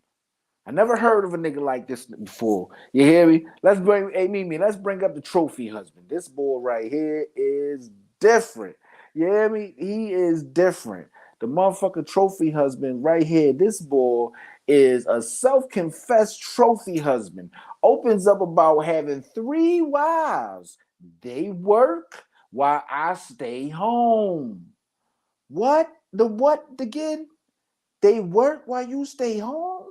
C: I never heard of a nigga like this before. You hear me? Let's bring up the trophy husband. This boy right here is different. You hear me? He is different. The motherfucker trophy husband right here. This boy is a self-confessed trophy husband. Opens up about having 3 wives. They work while I stay home. What? The what again? They work while you stay home?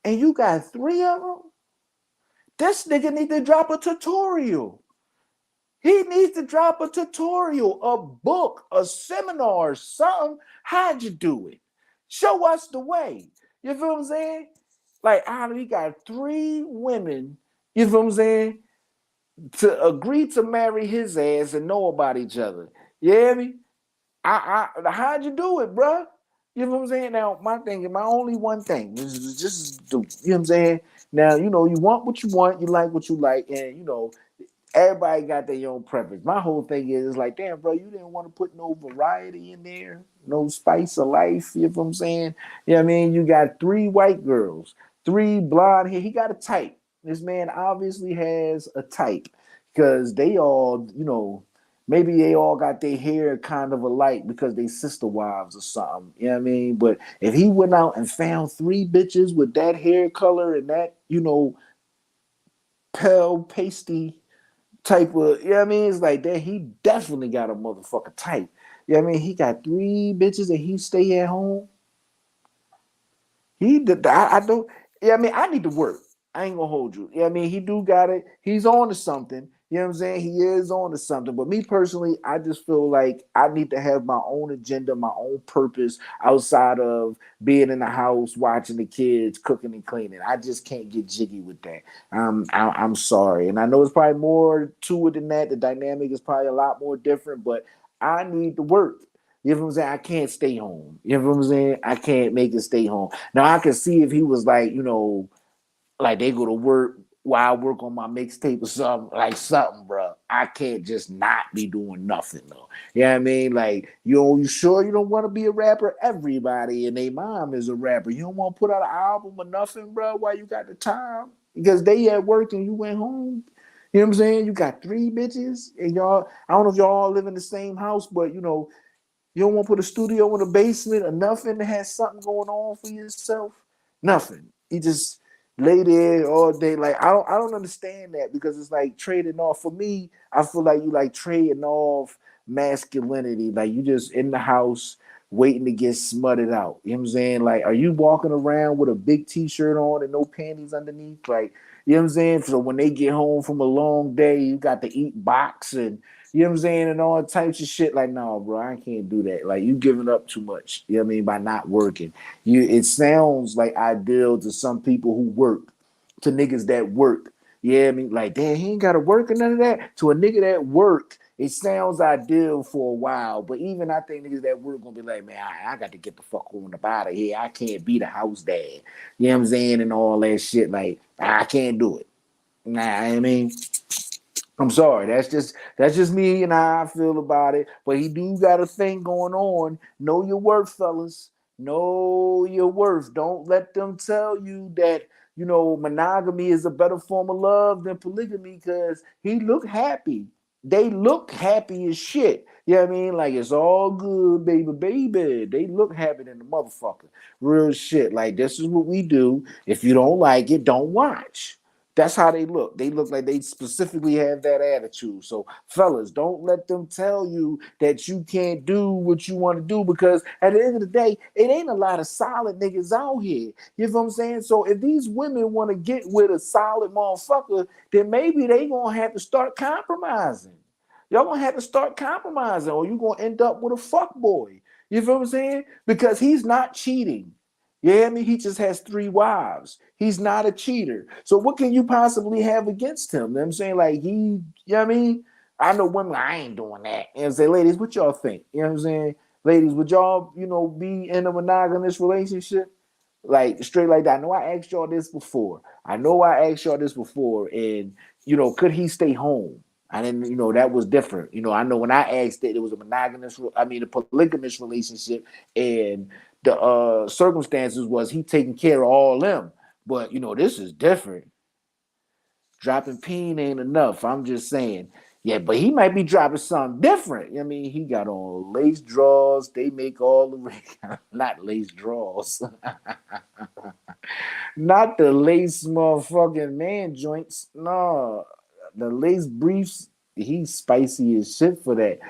C: And you got 3 of them, this nigga need to drop a tutorial. He needs to drop a tutorial, a book, a seminar, something. How'd you do it? Show us the way. You feel what I'm saying? Like, he got 3 women, you feel what I'm saying, to agree to marry his ass and know about each other. You hear me? How'd you do it, bruh? You know what I'm saying? Now, my only one thing is just, you know what I'm saying? Now, you want what you want, you like what you like, and, everybody got their own preference. My whole thing is like, damn, bro, you didn't want to put no variety in there, no spice of life. You know what I'm saying? You know what I mean? You got 3 white girls, 3 blonde hair. He got a type. This man obviously has a type because they all, maybe they all got their hair kind of alike because they sister wives or something. You know what I mean? But if he went out and found 3 bitches with that hair color and that, pale, pasty type of, you know what I mean? It's like that. He definitely got a motherfucker type. You know what I mean? He got 3 bitches and he stay at home. I don't, yeah, I mean, I need to work. I ain't gonna hold you. Yeah, I mean, he do got it. He's on to something. You know what I'm saying? He is on to something. But me personally, I just feel like I need to have my own agenda, my own purpose outside of being in the house, watching the kids, cooking and cleaning. I just can't get jiggy with that. I'm sorry. And I know it's probably more to it than that. The dynamic is probably a lot more different, but I need to work. You know what I'm saying? I can't stay home. You know what I'm saying? I can't make it stay home. Now I can see if he was like, like they go to work while I work on my mixtape or something, like something, bro. I can't just not be doing nothing though. You know what I mean? Like, you sure you don't want to be a rapper? Everybody and their mom is a rapper. You don't want to put out an album or nothing, bro, while you got the time? Because they at work and you went home. You know what I'm saying? You got 3 bitches and y'all, I don't know if y'all all live in the same house, but you don't want to put a studio in the basement or nothing that has something going on for yourself. Nothing. You just lay there all day. Like I don't understand that because it's like trading off. For me, I feel like you like trading off masculinity. Like you just in the house waiting to get smutted out. You know what I'm saying? Like, are you walking around with a big t-shirt on and no panties underneath? Like, you know what I'm saying? So when they get home from a long day, you got to eat box and you know what I'm saying? And all types of shit. Like, no, bro, I can't do that. Like, you giving up too much. You know what I mean? By not working. It sounds like ideal to some people who work, to niggas that work. Yeah, I mean, like, damn, he ain't got to work or none of that. To a nigga that work, it sounds ideal for a while. But even I think niggas that work gonna be like, man, I got to get the fuck on up out of here. I can't be the house dad. You know what I'm saying? And all that shit. Like, I can't do it. Nah, I mean, I'm sorry. That's just me and how I feel about it. But he do got a thing going on. Know your worth, fellas. Know your worth. Don't let them tell you that monogamy is a better form of love than polygamy because he looked happy. They look happy as shit. You know what I mean? Like it's all good, baby, baby. They look happy than the motherfucker. Real shit. Like this is what we do. If you don't like it, don't watch. That's how they look. They look like they specifically have that attitude. So, fellas, don't let them tell you that you can't do what you want to do because at the end of the day, it ain't a lot of solid niggas out here. You know what I'm saying? So, if these women want to get with a solid motherfucker, then maybe they gonna have to start compromising. Y'all gonna have to start compromising, or you gonna end up with a fuck boy. You feel what I'm saying? Because he's not cheating. Yeah, I mean, he just has 3 wives. He's not a cheater. So what can you possibly have against him? You know what I'm saying? Like you know what I mean? I know women, I ain't doing that. And say, ladies, what y'all think? You know what I'm saying? Ladies, would y'all, be in a monogamous relationship? Like straight like that. I know I asked y'all this before. And could he stay home? And then, that was different. I know when I asked it was a polygamous relationship, and the circumstances was he taking care of all them. But this is different. Dropping peen ain't enough. I'm just saying. Yeah, but he might be dropping something different. I mean, he got on lace drawers. They make all the not lace drawers. Not the lace motherfucking man joints. No, the lace briefs. He's spicy as shit for that.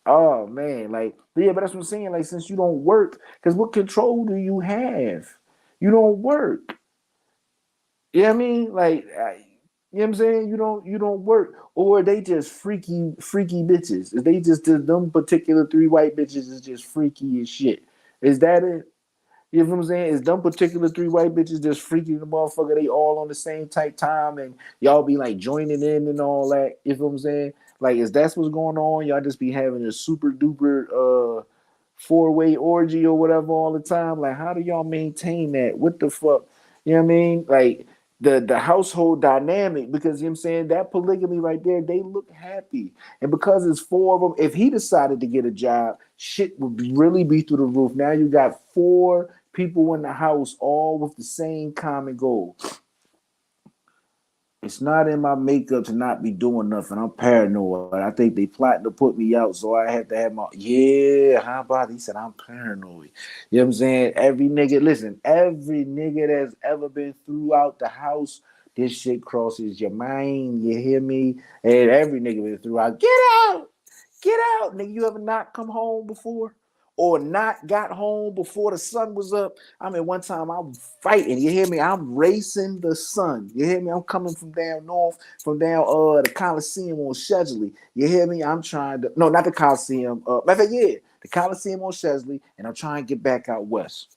C: Oh man, but that's what I'm saying. Like, since you don't work, because what control do you have? You don't work. You know what I mean? Like, you know what I'm saying? You don't work, or they just freaky bitches. They just them particular 3 white bitches is just freaky as shit. Is that it? You know what I'm saying? Is them particular 3 white bitches just freaky the motherfucker? They all on the same type time, and y'all be like joining in and all that. You know what I'm saying? Like, is that what's going on? Y'all just be having a super duper 4-way orgy or whatever all the time. Like, how do y'all maintain that? What the fuck? You know what I mean? Like the household dynamic, because you know what I'm saying, that polygamy right there, they look happy. And because it's 4 of them, if he decided to get a job, shit would really be through the roof. Now you got 4 people in the house, all with the same common goal. It's not in my makeup to not be doing nothing. I'm paranoid. I think they plotting to put me out, so I have to have my how about he said I'm paranoid. You know what I'm saying? Every nigga that's ever been throughout the house, this shit crosses your mind. You hear me? And every nigga been throughout. Get out, nigga. You ever not come home before? Or not got home before the sun was up? I mean, one time I was fighting. You hear me? I'm racing the sun. You hear me? I'm coming from down north, from down the Coliseum on Shedley. You hear me? I'm trying to not the Coliseum. Matter of fact, the Coliseum on Shedley, and I'm trying to get back out west.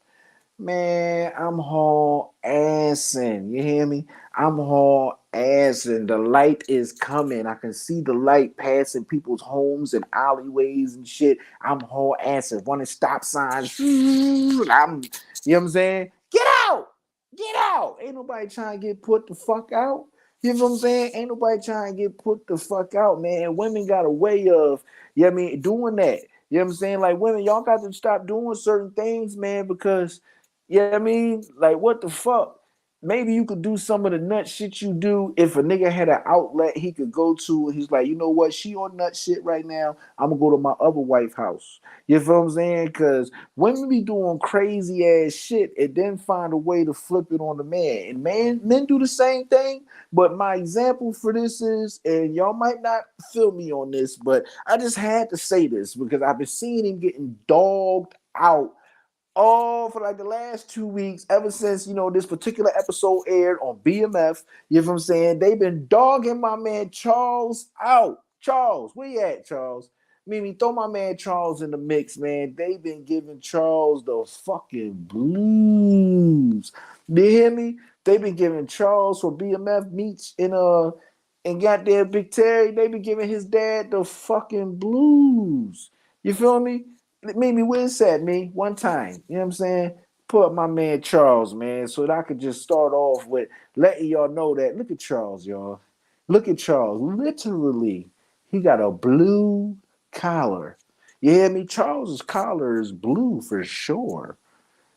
C: Man, I'm haul assing. You hear me? I'm haul assing. The light is coming. I can see the light passing people's homes and alleyways and shit. I'm haul assing, running stop signs. You know what I'm saying? Get out! Get out! Ain't nobody trying to get put the fuck out. You know what I'm saying? Ain't nobody trying to get put the fuck out, man. Women got a way of, doing that. You know what I'm saying? Like, women, y'all got to stop doing certain things, man, because like, what the fuck? Maybe you could do some of the nut shit you do if a nigga had an outlet he could go to. And he's like, you know what? She on nut shit right now. I'm gonna go to my other wife house. You feel what I'm saying? Because women be doing crazy ass shit and then find a way to flip it on the man. And men do the same thing. But my example for this is, and y'all might not feel me on this, but I just had to say this because I've been seeing him getting dogged out all for like the last 2 weeks, ever since this particular episode aired on BMF. You know what I'm saying? They've been dogging my man Charles out. Charles, where you at, Charles? Mimi, throw my man Charles in the mix, man. They've been giving Charles the fucking blues. You hear me? They've been giving Charles for BMF meets and goddamn Big Terry. They been giving his dad the fucking blues. You feel me? Mimi, where's that, me? One time. You know what I'm saying? Put up my man Charles, man, so that I could just start off with letting y'all know that. Look at Charles, y'all. Look at Charles. Literally, he got a blue collar. You hear me? Charles's collar is blue for sure.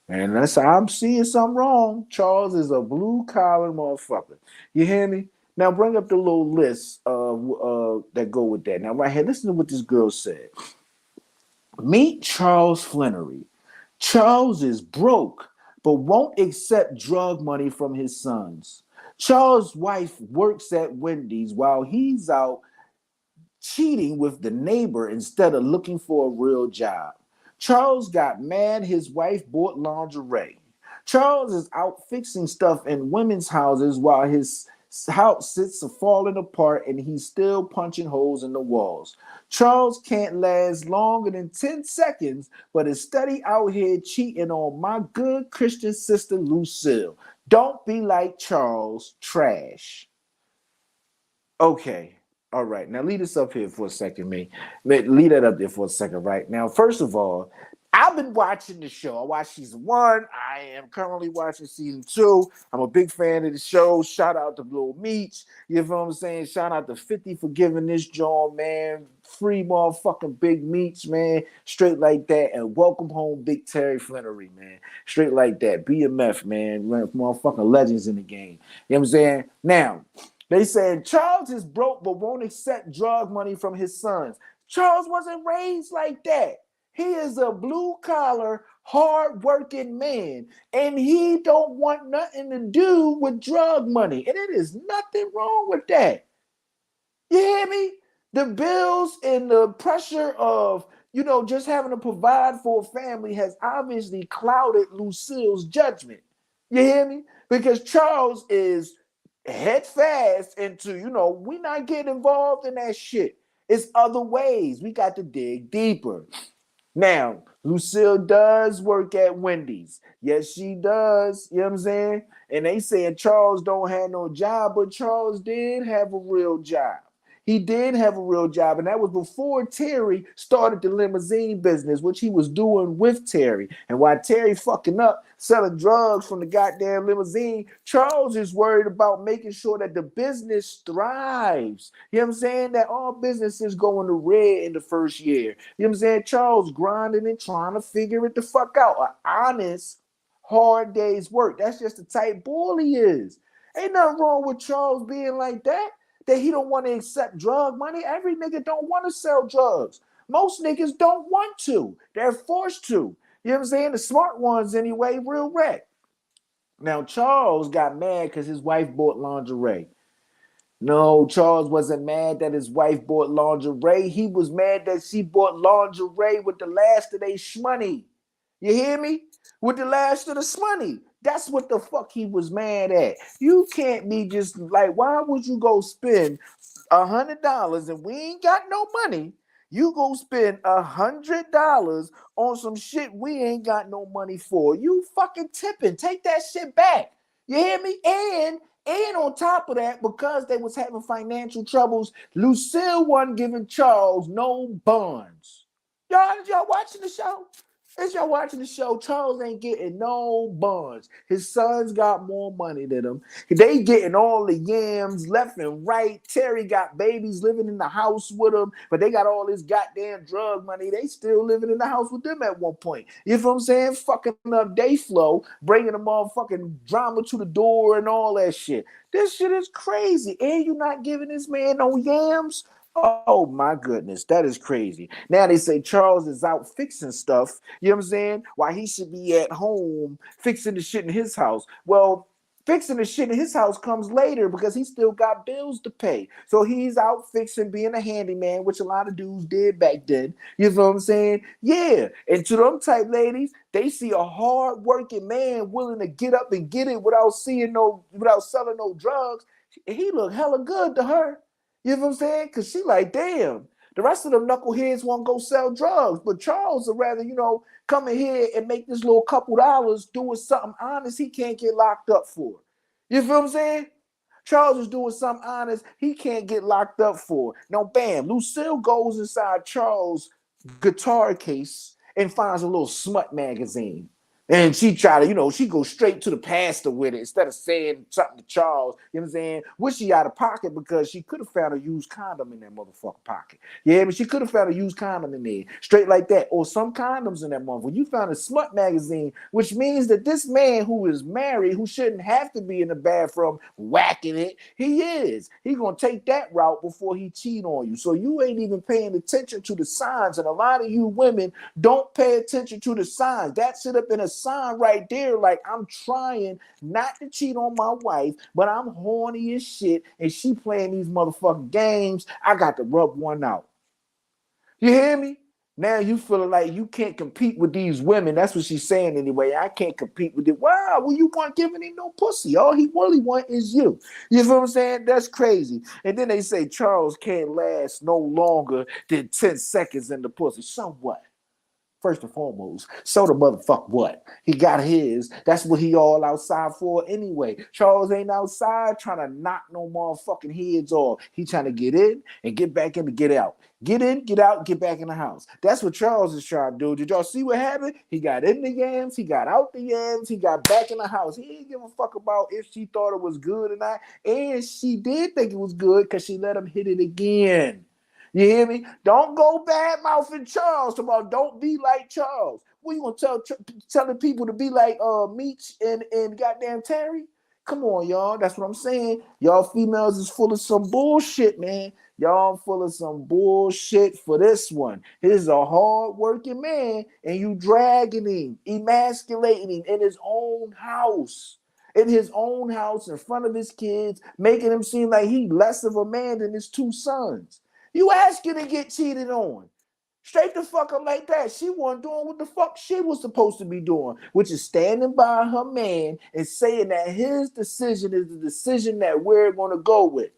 C: And unless I'm seeing something wrong, Charles is a blue collar motherfucker. You hear me? Now bring up the little list that go with that. Now right here, listen to what this girl said. Meet Charles Flannery. Charles is broke, but won't accept drug money from his sons. Charles' wife works at Wendy's while he's out cheating with the neighbor instead of looking for a real job. Charles got mad his wife bought lingerie. Charles is out fixing stuff in women's houses while his house sits falling apart and he's still punching holes in the walls. Charles can't last longer than 10 seconds, but is steady out here cheating on my good Christian sister Lucille. Don't be like Charles, trash. Okay. All right. Now lead us up here for a second, me. Lead that up there for a second, right? Now, first of all, I've been watching the show. I watched season 1. I am currently watching season 2. I'm a big fan of the show. Shout out to Little Meech. You know what I'm saying? Shout out to 50 for giving this joint, man. Free motherfucking Big Meech, man. Straight like that. And welcome home, Big Terry Flannery, man. Straight like that. BMF, man. Motherfucking legends in the game. You know what I'm saying? Now, they said Charles is broke but won't accept drug money from his sons. Charles wasn't raised like that. He is a blue-collar, hard-working man, and he don't want nothing to do with drug money. And it is nothing wrong with that. You hear me? The bills and the pressure of, just having to provide for a family has obviously clouded Lucille's judgment. You hear me? Because Charles is head fast into, we not getting involved in that shit. It's other ways. We got to dig deeper. Now, Lucille does work at Wendy's. Yes, she does. You know what I'm saying? And they saying Charles don't have no job, but Charles did have a real job. He did have a real job, and that was before Terry started the limousine business, which he was doing with Terry. And while Terry fucking up, selling drugs from the goddamn limousine, Charles is worried about making sure that the business thrives. You know what I'm saying? That all businesses go in the red in the first year. You know what I'm saying? Charles grinding and trying to figure it the fuck out. An honest, hard day's work. That's just the type boy he is. Ain't nothing wrong with Charles being like that. That he don't want to accept drug money. Every nigga don't want to sell drugs. Most niggas don't want to. They're forced to. You know what I'm saying? The smart ones anyway, real wreck. Now, Charles got mad because his wife bought lingerie. No, Charles wasn't mad that his wife bought lingerie. He was mad that she bought lingerie with the last of their shmoney. You hear me? With the last of the shmoney. That's what the fuck he was mad at. You can't be just like, why would you go spend $100 and we ain't got no money? You go spend $100 on some shit we ain't got no money for. You fucking tipping. Take that shit back. You hear me? And on top of that, because they was having financial troubles, Lucille wasn't giving Charles no bonds. Y'all watching the show? As y'all watching the show, Charles ain't getting no bonds. His sons got more money than him. They getting all the yams left and right. Terry got babies living in the house with him, but they got all this goddamn drug money. They still living in the house with them at one point. You know what I'm saying? Fucking up day flow, bringing the motherfucking drama to the door and all that shit. This shit is crazy. And you not giving this man no yams? Oh my goodness, that is crazy. Now they say Charles is out fixing stuff, you know what I'm saying? Why he should be at home fixing the shit in his house. Well, fixing the shit in his house comes later because he still got bills to pay. So he's out fixing, being a handyman, which a lot of dudes did back then. You know what I'm saying? Yeah. And to them type ladies, they see a hard-working man willing to get up and get it without selling no drugs. He look hella good to her. You know what I'm saying? Because she like, damn, the rest of them knuckleheads won't go sell drugs. But Charles would rather, come in here and make this little couple dollars doing something honest he can't get locked up for. You feel what I'm saying? Charles is doing something honest he can't get locked up for. Now, bam, Lucille goes inside Charles' guitar case and finds a little smut magazine. And she try to, she go straight to the pastor with it instead of saying something to Charles. You know what I'm saying? Wish she out of pocket because she could have found a used condom in that motherfucking pocket. Yeah, but she could have found a used condom in there, straight like that, or some condoms in that motherfucker. You found a smut magazine, which means that this man who is married, who shouldn't have to be in the bathroom whacking it, he is. He gonna take that route before he cheat on you. So you ain't even paying attention to the signs, and a lot of you women don't pay attention to the signs. That should have been a sign right there, like I'm trying not to cheat on my wife, but I'm horny as shit, and she playing these motherfucking games. I got to rub one out. You hear me? Now you feeling like you can't compete with these women. That's what she's saying anyway. I can't compete with it. Wow, well, you weren't giving him no pussy. All he really want is you. You feel what I'm saying? That's crazy. And then they say Charles can't last no longer than 10 seconds in the pussy. So what? First and foremost, so the motherfucker what? He got his. That's what he all outside for anyway. Charles ain't outside trying to knock no motherfucking heads off. He trying to get in and get back in to get out. Get in, get out, get back in the house. That's what Charles is trying to do. Did y'all see what happened? He got in the yams, he got out the yams, he got back in the house. He didn't give a fuck about if she thought it was good or not. And she did think it was good because she let him hit it again. You hear me? Don't go bad mouthing Charles. Tomorrow, don't be like Charles. What you gonna telling people to be like Meech and goddamn Terry? Come on, y'all. That's what I'm saying. Y'all females is full of some bullshit, man. Y'all full of some bullshit for this one. He's a hard-working man, and you dragging him, emasculating him in his own house. In his own house, in front of his kids, making him seem like he less of a man than his two sons. You asking to get cheated on. Straight the fuck up like that. She wasn't doing what the fuck she was supposed to be doing, which is standing by her man and saying that his decision is the decision that we're going to go with.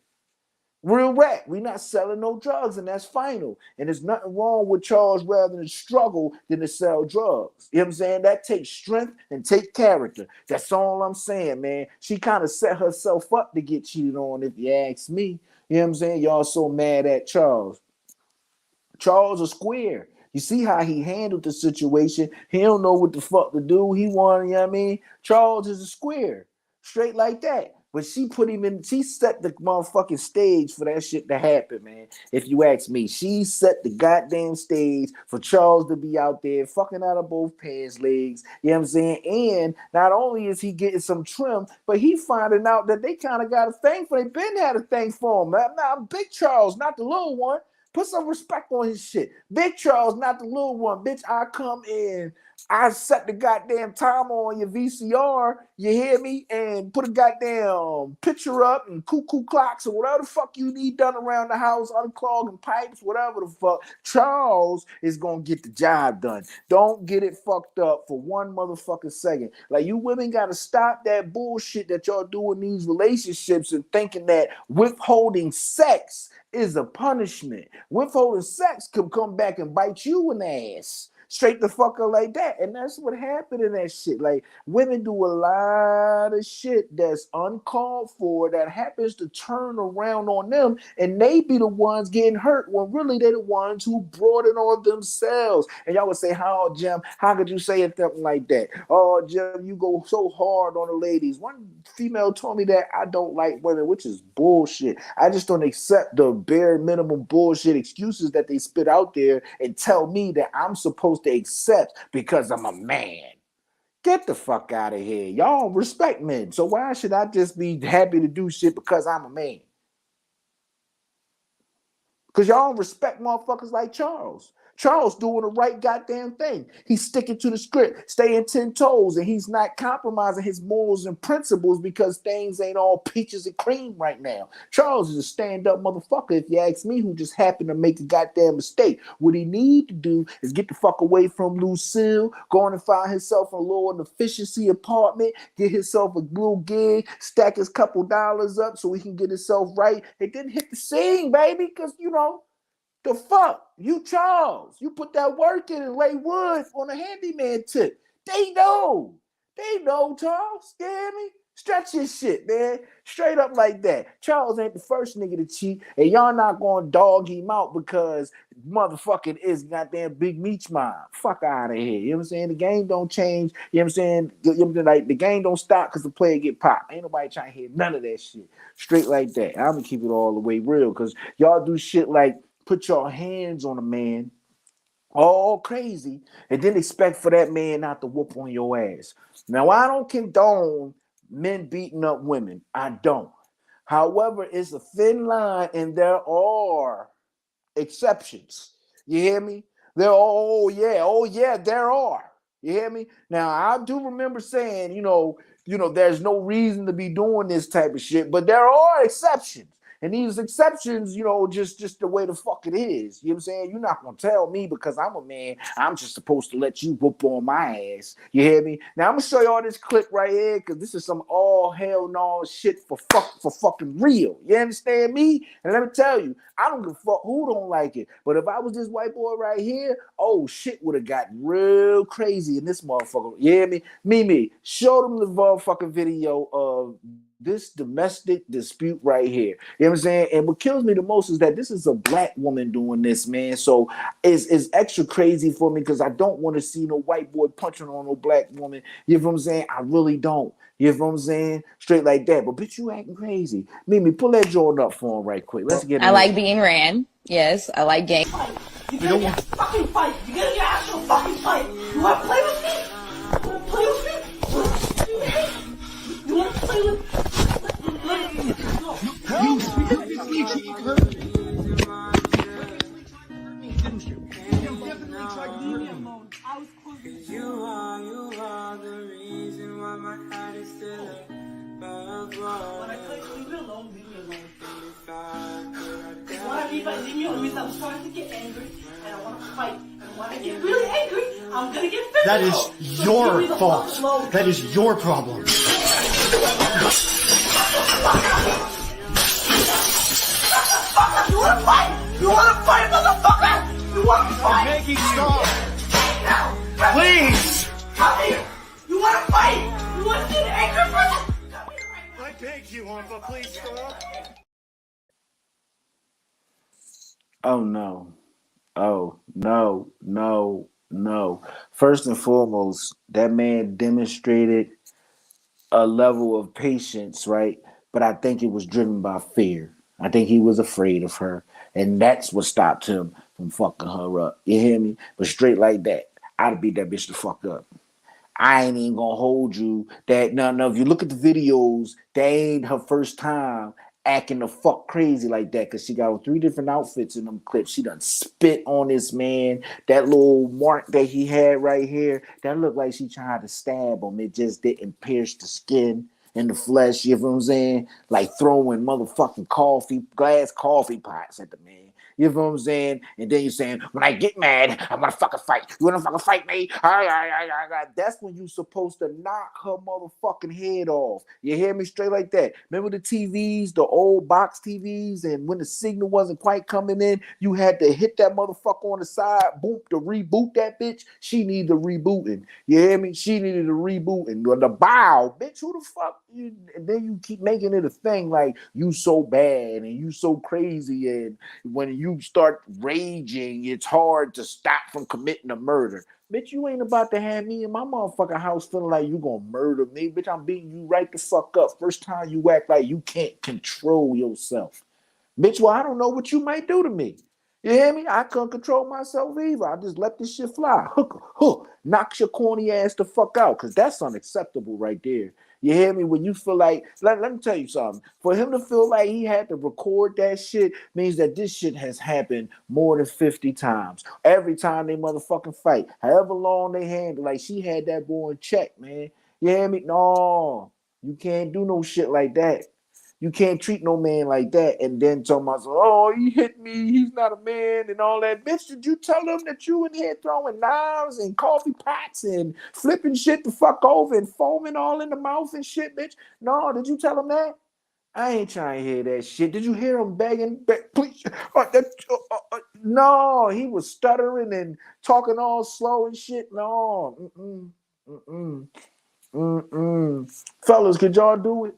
C: Real rap. We're not selling no drugs, and that's final. And there's nothing wrong with Charles rather than struggle than to sell drugs. You know what I'm saying? That takes strength and take character. That's all I'm saying, man. She kind of set herself up to get cheated on, if you ask me. You know what I'm saying? Y'all so mad at Charles. Charles a square. You see how he handled the situation. He don't know what the fuck to do. He wanted, you know what I mean? Charles is a square. Straight like that. But she put him in, she set the motherfucking stage for that shit to happen, man. If you ask me, she set the goddamn stage for Charles to be out there fucking out of both pants legs. You know what I'm saying? And not only is he getting some trim, but he finding out that they kind of got a thing for, they been had a thing for him. Now, I'm Big Charles, not the little one. Put some respect on his shit. Big Charles, not the little one. Bitch, I come in, I set the goddamn timer on your VCR, you hear me? And put a goddamn picture up and cuckoo clocks or whatever the fuck you need done around the house, unclogging pipes, whatever the fuck. Charles is gonna get the job done. Don't get it fucked up for one motherfucking second. Like, you women gotta stop that bullshit that y'all do in these relationships and thinking that withholding sex is a punishment. Withholding sex can come back and bite you in the ass. Straight the fuck up like that. And that's what happened in that shit. Like, women do a lot of shit that's uncalled for that happens to turn around on them, and they be the ones getting hurt when really they're the ones who brought it on themselves. And y'all would say, how, Jim, how could you say something like that? Oh, Jim, you go so hard on the ladies. One female told me that I don't like women, which is bullshit. I just don't accept the bare minimum bullshit excuses that they spit out there and tell me that I'm supposed to accept because I'm a man. Get the fuck out of here. Y'all respect men. So why should I just be happy to do shit because I'm a man? Because y'all don't respect motherfuckers like Charles. Charles doing the right goddamn thing. He's sticking to the script, staying 10 toes, and he's not compromising his morals and principles because things ain't all peaches and cream right now. Charles is a stand-up motherfucker, if you ask me, who just happened to make a goddamn mistake. What he need to do is get the fuck away from Lucille, go on and find himself a little efficiency apartment, get himself a little gig, stack his couple dollars up so he can get himself right, and then hit the scene, baby, because, you know, the fuck? You Charles. You put that work in and lay wood on a handyman tip. They know. They know, Charles. You hear me? Stretch your shit, man. Straight up like that. Charles ain't the first nigga to cheat, and y'all not gonna dog him out because motherfucking is goddamn Big Meech Mob. Fuck out of here. You know what I'm saying? The game don't change. You know what I'm saying? Like the game don't stop because the player get popped. Ain't nobody trying to hear none of that shit. Straight like that. I'm gonna keep it all the way real because y'all do shit like put your hands on a man all crazy and then expect for that man not to whoop on your ass. Now, I don't condone men beating up women. I don't. However, it's a thin line and there are exceptions. You hear me? Oh yeah, there are. You hear me? Now I do remember saying, there's no reason to be doing this type of shit, but there are exceptions. And these exceptions, just the way the fuck it is. You know what I'm saying? You're not gonna tell me because I'm a man, I'm just supposed to let you whoop on my ass. You hear me? Now I'm gonna show y'all this clip right here because this is some all hell no shit for fucking real. You understand me? And let me tell you, I don't give a fuck who don't like it. But if I was this white boy right here, oh shit would have gotten real crazy in this motherfucker. You hear me? Mimi, show them the motherfucking video of this domestic dispute right here. You know what I'm saying? And what kills me the most is that this is a black woman doing this, man. So it's extra crazy for me because I don't want to see no white boy punching on no black woman. You know what I'm saying? I really don't. You know what I'm saying? Straight like that. But bitch, you acting crazy. Mimi, pull that Jordan up for him right quick. Let's get it.
D: I like being ran. Yes, I like game.
E: You gotta get a fucking fight. You gotta get an actual fucking fight. You wanna play with me? You wanna play with me? You wanna play with me?
F: You are the reason why my heart is still above water.
E: When I tell you to leave me alone, leave me alone. When I leave me alone, means I'm starting to get angry and I want to fight. And when I get really angry, I'm gonna get physical.
G: That is your fault. That is your problem.
E: You wanna fight? You wanna fight, motherfucker? You wanna fight?
G: Maggie, stop.
E: Now,
G: Please.
E: come here. You wanna fight? You wanna see an angry person? Come here right now.
G: I beg you, Wampa, please stop.
C: Oh no. Oh no. First and foremost, that man demonstrated a level of patience, right? But I think it was driven by fear. I think he was afraid of her. And that's what stopped him from fucking her up. You hear me? But straight like that, I'd beat that bitch the fuck up. I ain't even gonna hold you that no, if you look at the videos, that ain't her first time acting the fuck crazy like that because she got 3 different outfits in them clips. She done spit on this man. That little mark that he had right here, that looked like she tried to stab him. It just didn't pierce the skin and the flesh, you know what I'm saying? Like throwing motherfucking glass coffee pots at the man. You know what I'm saying? And then you're saying, when I get mad, I'm gonna fucking fight. You wanna fucking fight me? That's when you supposed to knock her motherfucking head off. You hear me? Straight like that. Remember the TVs, the old box TVs, and when the signal wasn't quite coming in, you had to hit that motherfucker on the side, boop, to reboot that bitch. She needed the rebooting. You hear me? She needed a rebooting. The bow, bitch, who the fuck? And then you keep making it a thing like you so bad and you so crazy, and when you start raging, it's hard to stop from committing a murder. Bitch, you ain't about to have me in my motherfucking house feeling like you gonna murder me. Bitch, I'm beating you right the fuck up. First time you act like you can't control yourself. Bitch, well, I don't know what you might do to me. You hear me? I couldn't control myself either. I just let this shit fly. Knocks your corny ass the fuck out, because that's unacceptable right there. You hear me? When you feel like, let me tell you something. For him to feel like he had to record that shit means that this shit has happened more than 50 times. Every time they motherfucking fight, however long they handle, like she had that boy in check, man. You hear me? No, you can't do no shit like that. You can't treat no man like that and then tell myself, oh, he hit me, he's not a man and all that. Bitch, did you tell him that you in here throwing knives and coffee pots and flipping shit the fuck over and foaming all in the mouth and shit, bitch? No, did you tell him that? I ain't trying to hear that shit. Did you hear him begging? Please. No, he was stuttering and talking all slow and shit. No. Fellas, could y'all do it?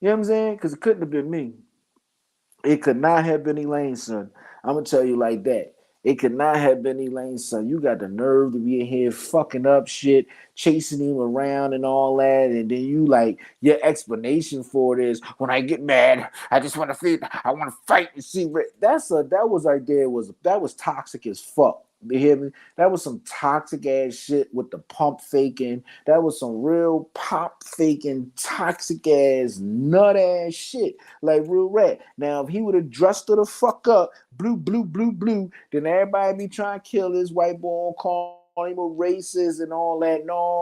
C: You know what I'm saying? Because it couldn't have been me. It could not have been Elaine's son. I'm gonna tell you like that. It could not have been Elaine's son. You got the nerve to be in here fucking up shit, chasing him around and all that, and then you like your explanation for it is when I get mad, I just want to feel, I want to fight and see. That was right there that was toxic as fuck. You hear me? That was some toxic ass shit with the pump faking. That was some real pop faking, toxic ass, nut ass shit. Like real rat. Now, if he would have dressed her the fuck up, blue, then everybody be trying to kill this white boy, call him a racist and all that. No.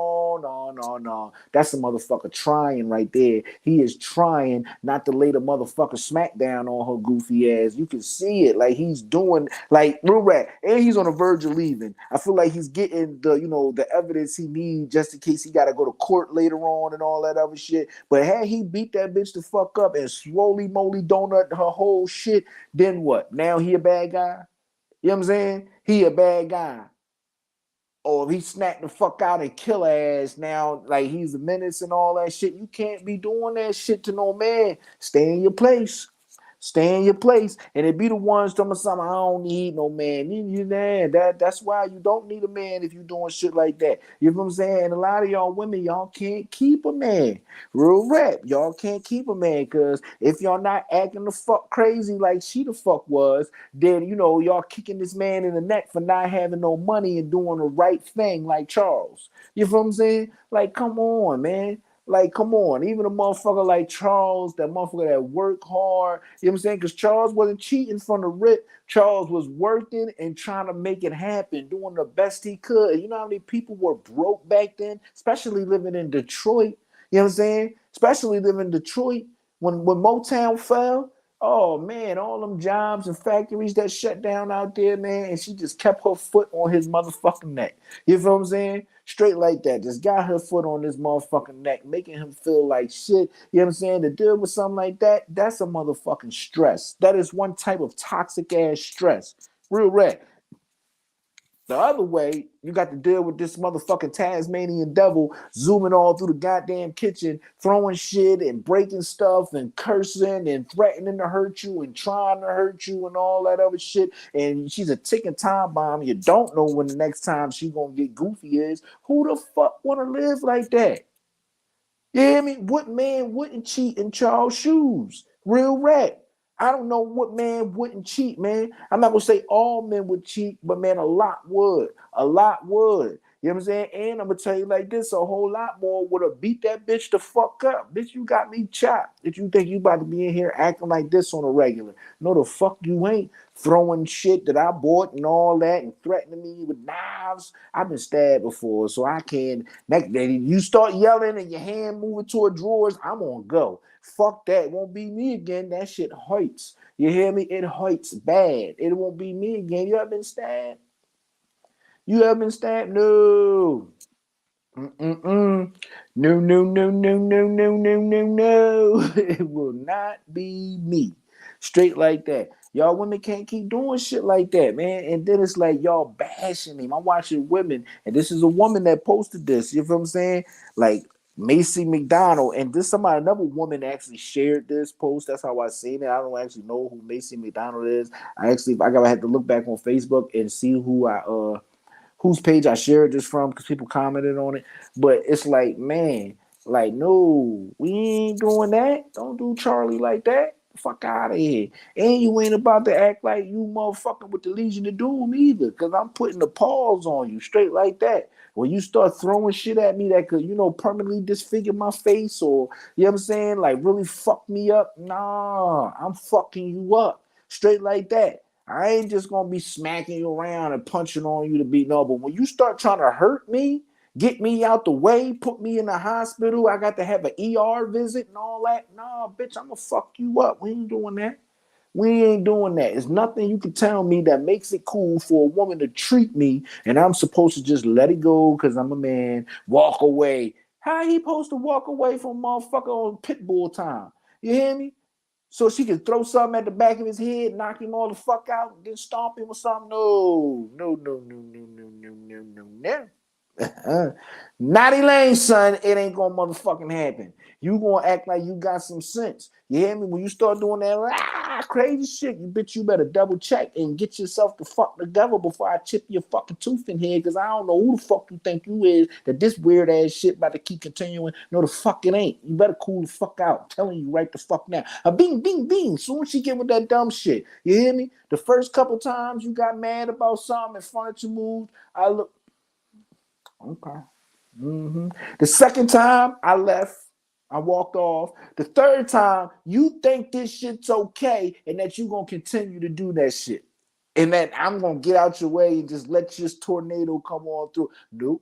C: That's a motherfucker trying right there. He is trying not to lay the motherfucker smack down on her goofy ass. You can see it. Like he's doing, like real rat. And he's on the verge of leaving. I feel like he's getting the evidence he needs just in case he got to go to court later on and all that other shit. But had he beat that bitch the fuck up and slowly moly donut her whole shit, then what? Now he a bad guy? You know what I'm saying? He a bad guy. Or if he snapped the fuck out and kill her ass now, like he's a menace and all that shit. You can't be doing that shit to no man. Stay in your place. Stay in your place. And it be the ones telling me something, I don't need no man. That's why you don't need a man if you doing shit like that. You know what I'm saying? And a lot of y'all women, y'all can't keep a man. Real rap. Y'all can't keep a man because if y'all not acting the fuck crazy like she the fuck was, then y'all kicking this man in the neck for not having no money and doing the right thing like Charles. You know what I'm saying? Like, come on, man. Like, come on. Even a motherfucker like Charles, that motherfucker that worked hard, you know what I'm saying? Because Charles wasn't cheating from the rip. Charles was working and trying to make it happen, doing the best he could. You know how many people were broke back then, especially living in Detroit? You know what I'm saying? Especially living in Detroit when Motown fell. Oh, man, all them jobs and factories that shut down out there, man, and she just kept her foot on his motherfucking neck. You know what I'm saying? Straight like that. Just got her foot on this motherfucking neck, making him feel like shit. You know what I'm saying? To deal with something like that, that's a motherfucking stress. That is one type of toxic ass stress. Real red. The other way, you got to deal with this motherfucking Tasmanian devil zooming all through the goddamn kitchen, throwing shit and breaking stuff and cursing and threatening to hurt you and trying to hurt you and all that other shit. And she's a ticking time bomb. You don't know when the next time she's going to get goofy is. Who the fuck want to live like that? You hear me? What man wouldn't cheat in Charles' shoes? Real rat. I don't know what man wouldn't cheat, man. I'm not gonna say all men would cheat, but man, a lot would. A lot would. You know what I'm saying? And I'm gonna tell you like this: a whole lot more would have beat that bitch the fuck up. Bitch, you got me chopped. If you think you about to be in here acting like this on a regular. No, the fuck you ain't. Throwing shit that I bought and all that and threatening me with knives. I've been stabbed before, so I can. You start yelling and your hand moving toward drawers, I'm on go. Fuck that. It won't be me again. That shit hurts. You hear me? It hurts bad. It won't be me again. You ever been stabbed? You ever been stabbed? No. No. It will not be me. Straight like that. Y'all women can't keep doing shit like that, man. And then it's like y'all bashing me. I'm watching women, and this is a woman that posted this. You know what I'm saying? Like Macy McDonald, and another woman actually shared this post. That's how I seen it. I don't actually know who Macy McDonald is. I gotta have to look back on Facebook and see whose page I shared this from because people commented on it. But it's like, man, like, no, we ain't doing that. Don't do Charlie like that. Fuck out of here. And you ain't about to act like you motherfucking with the Legion of Doom either, because I'm putting the pause on you straight like that. When you start throwing shit at me that could, permanently disfigure my face or, you know what I'm saying, like really fuck me up, nah, I'm fucking you up straight like that. I ain't just gonna be smacking you around and punching on you to be no, but when you start trying to hurt me, get me out the way, put me in the hospital, I got to have an ER visit and all that. Nah, bitch, I'm gonna fuck you up. We ain't doing that. We ain't doing that. There's nothing you can tell me that makes it cool for a woman to treat me and I'm supposed to just let it go because I'm a man, walk away. How he supposed to walk away from motherfucker on Pitbull time? You hear me? So she can throw something at the back of his head, knock him all the fuck out, then stomp him or something. No. Naughty Lane, son, it ain't gonna motherfucking happen. You gonna act like you got some sense. You hear me? When you start doing that crazy shit, you bitch, you better double check and get yourself the fuck together before I chip your fucking tooth in here. Cause I don't know who the fuck you think you is that this weird ass shit about to keep continuing. No, the fuck it ain't. You better cool the fuck out. I'm telling you right the fuck now. Bing, bing, bing. Soon as she get with that dumb shit. You hear me? The first couple times you got mad about something and furniture moved, I look. Okay. The second time I left, I walked off. The third time, you think this shit's okay and that you're going to continue to do that shit. And that I'm going to get out your way and just let this tornado come on through. Nope.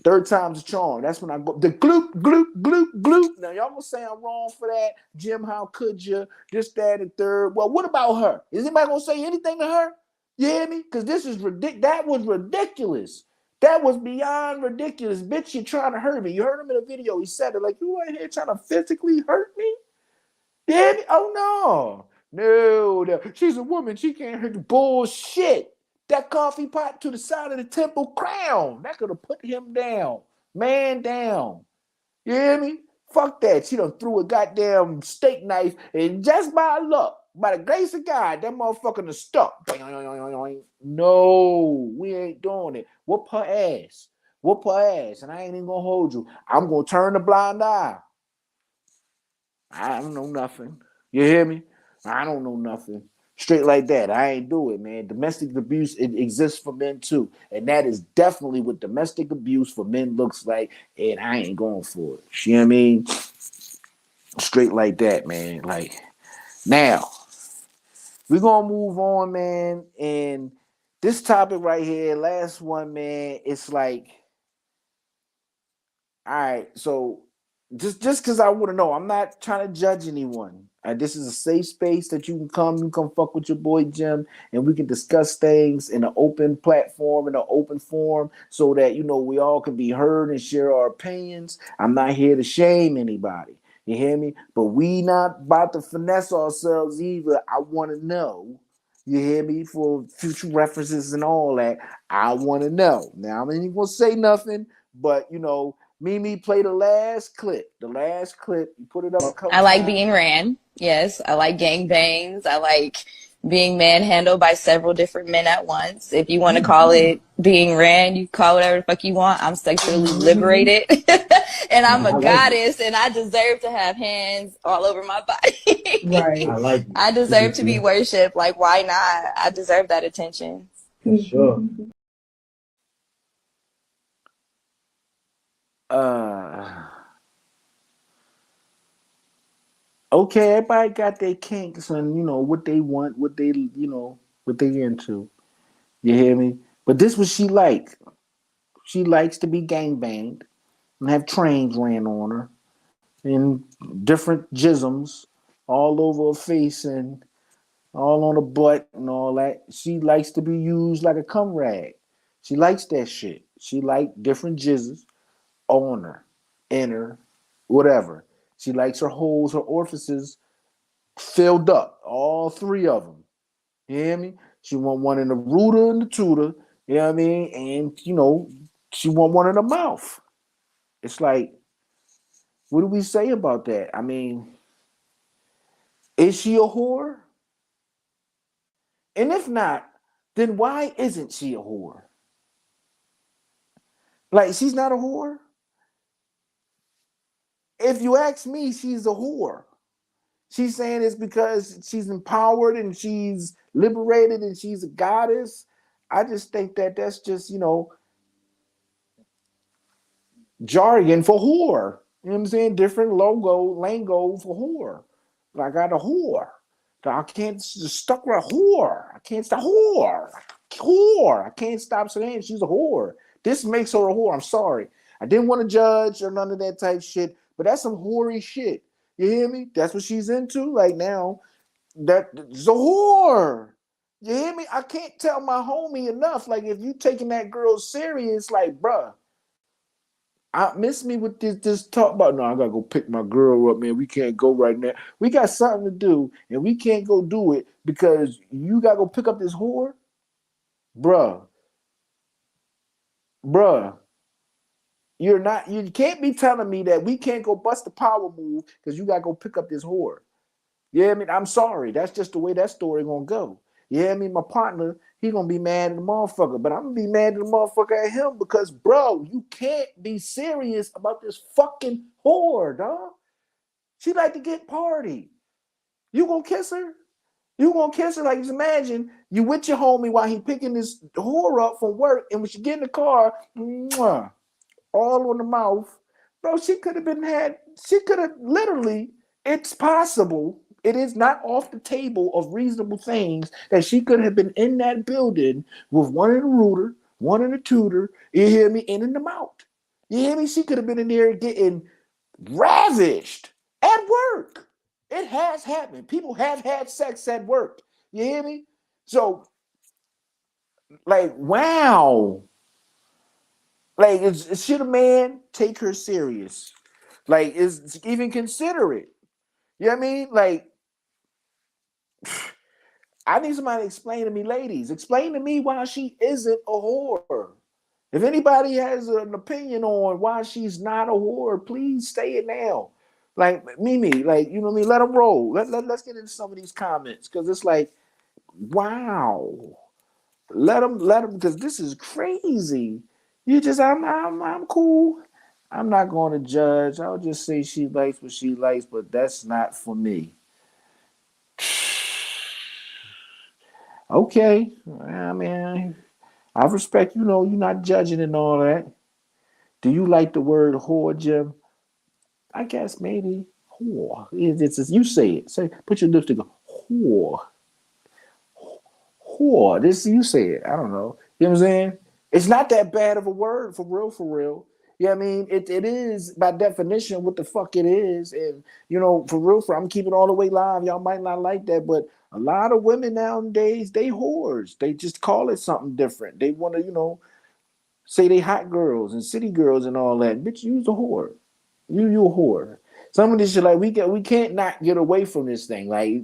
C: Third time's a charm. That's when I go. The gloop, gloop, gloop, gloop. Now, y'all going to say I'm wrong for that. Jim, how could you? This, that, and third. Well, what about her? Is anybody going to say anything to her? You hear me? Because this is ridiculous. That was ridiculous. That was beyond ridiculous. Bitch, you're trying to hurt me. You heard him in a video. He said it like, you right here trying to physically hurt me? You hear me? Oh, no. No. She's a woman. She can't hurt you. Bullshit. That coffee pot to the side of the Temple Crown. That could have put him down. Man down. You hear me? Fuck that. She done threw a goddamn steak knife, and just by luck, by the grace of God, that motherfucker done stuck. No, we ain't doing it. Whoop her ass. Whoop her ass. And I ain't even gonna hold you. I'm gonna turn the blind eye. I don't know nothing. You hear me? I don't know nothing. Straight like that. I ain't do it, man. Domestic abuse, it exists for men too. And that is definitely what domestic abuse for men looks like. And I ain't going for it. You know what I mean? Straight like that, man. Like, now, we're going to move on, man. And this topic right here, last one, man, it's like, all right, so just because I want to know, I'm not trying to judge anyone. This is a safe space that you can come fuck with your boy Jim, and we can discuss things in an open platform, in an open forum, so that, you know, we all can be heard and share our opinions. I'm not here to shame anybody. You hear me? But we not about to finesse ourselves either. I want to know. You hear me? For future references and all that, I want to know. Now, I ain't going to say nothing, but, you know, Mimi, play the last clip. The last clip. You put it up a couple
D: I like
C: times.
D: being ran. Yes, I like gangbangs. I like being manhandled by several different men at once. If you want to call it being ran, you call it whatever the fuck you want. I'm sexually liberated. And I'm a goddess, and I deserve to have hands all over my body.
H: Right.
G: I like it.
D: I deserve to be worshipped. Like, why not? I deserve that attention.
G: For sure.
C: Okay, everybody got their kinks and, you know, what they want, what they, you know, what they into. You hear me? But this what she like. She likes to be gangbanged and have trains ran on her and different jisms all over her face and all on her butt and all that. She likes to be used like a cum rag. She likes that shit. She like different jizzes on her, in her, whatever. She likes her holes, her orifices filled up, all three of them. You hear me? She want one in the rooter and the tutor, you know what I mean? And, you know, she want one in the mouth. It's like, what do we say about that? I mean, is she a whore? And if not, then why isn't she a whore? Like, she's not a whore? If you ask me, she's a whore. She's saying it's because she's empowered and she's liberated and she's a goddess. I just think that that's just, you know, jargon for whore. You know what I'm saying? Different lingo for whore. Like, I got a whore. I can't just stuck with a whore. I can't stop whore. Whore. I can't stop saying she's a whore. This makes her a whore. I'm sorry. I didn't want to judge or none of that type shit, but that's some hoary shit. You hear me? That's what she's into right now. That's a whore. You hear me? I can't tell my homie enough. Like, if you taking that girl serious, like, bruh, I miss me with this talk about, no, I gotta go pick my girl up, man. We can't go right now. We got something to do, and we can't go do it because you gotta go pick up this whore, bruh. bruh, you can't be telling me that we can't go bust the power move because you gotta go pick up this whore. Yeah, I mean, I'm sorry. That's just the way that story gonna go. Yeah, I mean, my partner, he gonna be mad at the motherfucker, but I'm gonna be mad at the motherfucker at him because, bro, you can't be serious about this fucking whore, dog. She like to get party. You gonna kiss her? You gonna kiss her? Like, just imagine you with your homie while he picking this whore up from work, and when she get in the car, mwah, all on the mouth. Bro, she could have she could have literally, it's possible, it is not off the table of reasonable things that she could have been in that building with one in the rooter, one in the tutor, you hear me, and in the mouth. You hear me? She could have been in there getting ravished at work. It has happened. People have had sex at work. You hear me? So, like, wow. Like, should a man take her serious? Like, is even considerate? You know what I mean? Like, I need somebody to explain to me, ladies. Explain to me why she isn't a whore. If anybody has an opinion on why she's not a whore, please say it now. Like, Mimi, like, you know what I mean? Let them roll. Let's get into some of these comments because it's like, wow. Let them, because this is crazy. You just, I'm cool. I'm not going to judge. I'll just say she likes what she likes, but that's not for me. Okay, I mean, I respect, you're not judging and all that. Do you like the word whore, Jim? I guess maybe whore. You say it. Say, put your lips together. Whore. Whore. This, you say it. I don't know. You know what I'm saying? It's not that bad of a word, for real, for real. Yeah, I mean, it is by definition what the fuck it is. And, for real, I'm keeping all the way live. Y'all might not like that, but a lot of women nowadays, they whores. They just call it something different. They want to, say they hot girls and city girls and all that. Bitch, you's a whore. You a whore. Some of this shit, like, we can't not get away from this thing. Like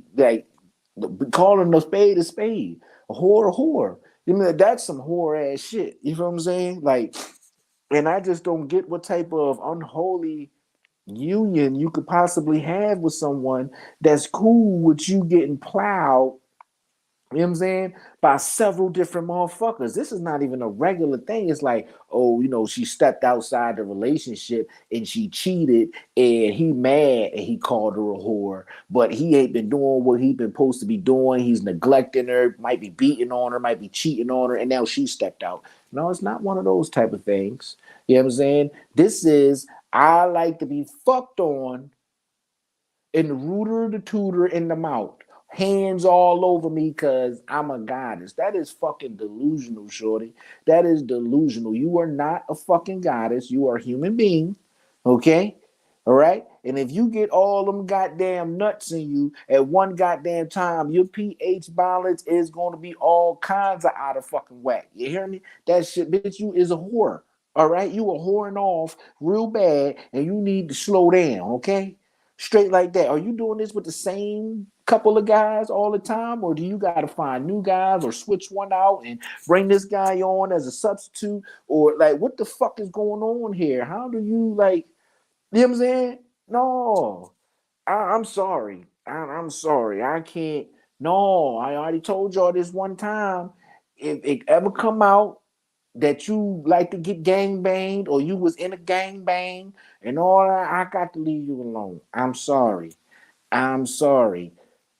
C: calling a spade, a whore. You know, that's some whore ass shit. You know what I'm saying? Like, and I just don't get what type of unholy union you could possibly have with someone that's cool with you getting plowed, you know what I'm saying, by several different motherfuckers. This is not even a regular thing. It's like, oh, she stepped outside the relationship and she cheated and he mad and he called her a whore, but he ain't been doing what he been supposed to be doing. He's neglecting her, might be beating on her, might be cheating on her, and now she stepped out. No, it's not one of those type of things. You know what I'm saying? This is, I like to be fucked on in the rooter, the tutor, in the mouth. Hands all over me because I'm a goddess. That is fucking delusional, shorty. That is delusional. You are not a fucking goddess. You are a human being. Okay? All right? And if you get all them goddamn nuts in you at one goddamn time, your pH balance is going to be all kinds of out of fucking whack. You hear me? That shit, bitch, you is a whore. All right? You are whoring off real bad and you need to slow down, okay? Straight like that. Are you doing this with the same couple of guys all the time, or do you got to find new guys or switch one out and bring this guy on as a substitute? Or like, what the fuck is going on here? How do you, like, you know what I'm saying? No, I'm sorry. I'm sorry. I can't. No, I already told y'all this one time. If it ever come out that you like to get gang banged or you was in a gang bang and all that, I got to leave you alone. I'm sorry. I'm sorry.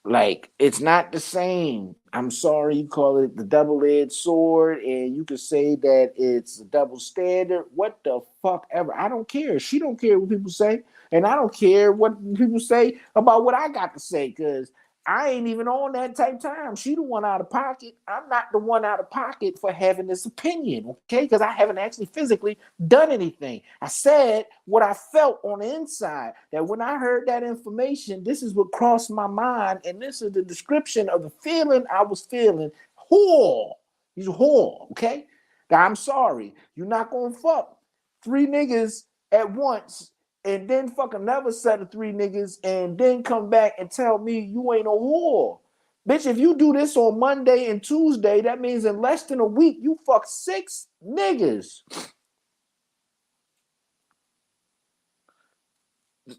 C: Like, it's not the same. I'm sorry you call it the double-edged sword, and you could say that it's a double standard. What the fuck ever. I don't care. She don't care what people say, and I don't care what people say about what I got to say, because I ain't even on that type time. She the one out of pocket. I'm not the one out of pocket for having this opinion, okay? Because I haven't actually physically done anything. I said what I felt on the inside, that when I heard that information, this is what crossed my mind, and this is the description of the feeling I was feeling. Whore. He's a whore, okay? Now, I'm sorry. You're not going to fuck 3 niggas at once and then fuck another set of 3 niggas and then come back and tell me you ain't a whore. Bitch, if you do this on Monday and Tuesday, that means in less than a week, you fuck 6 niggas.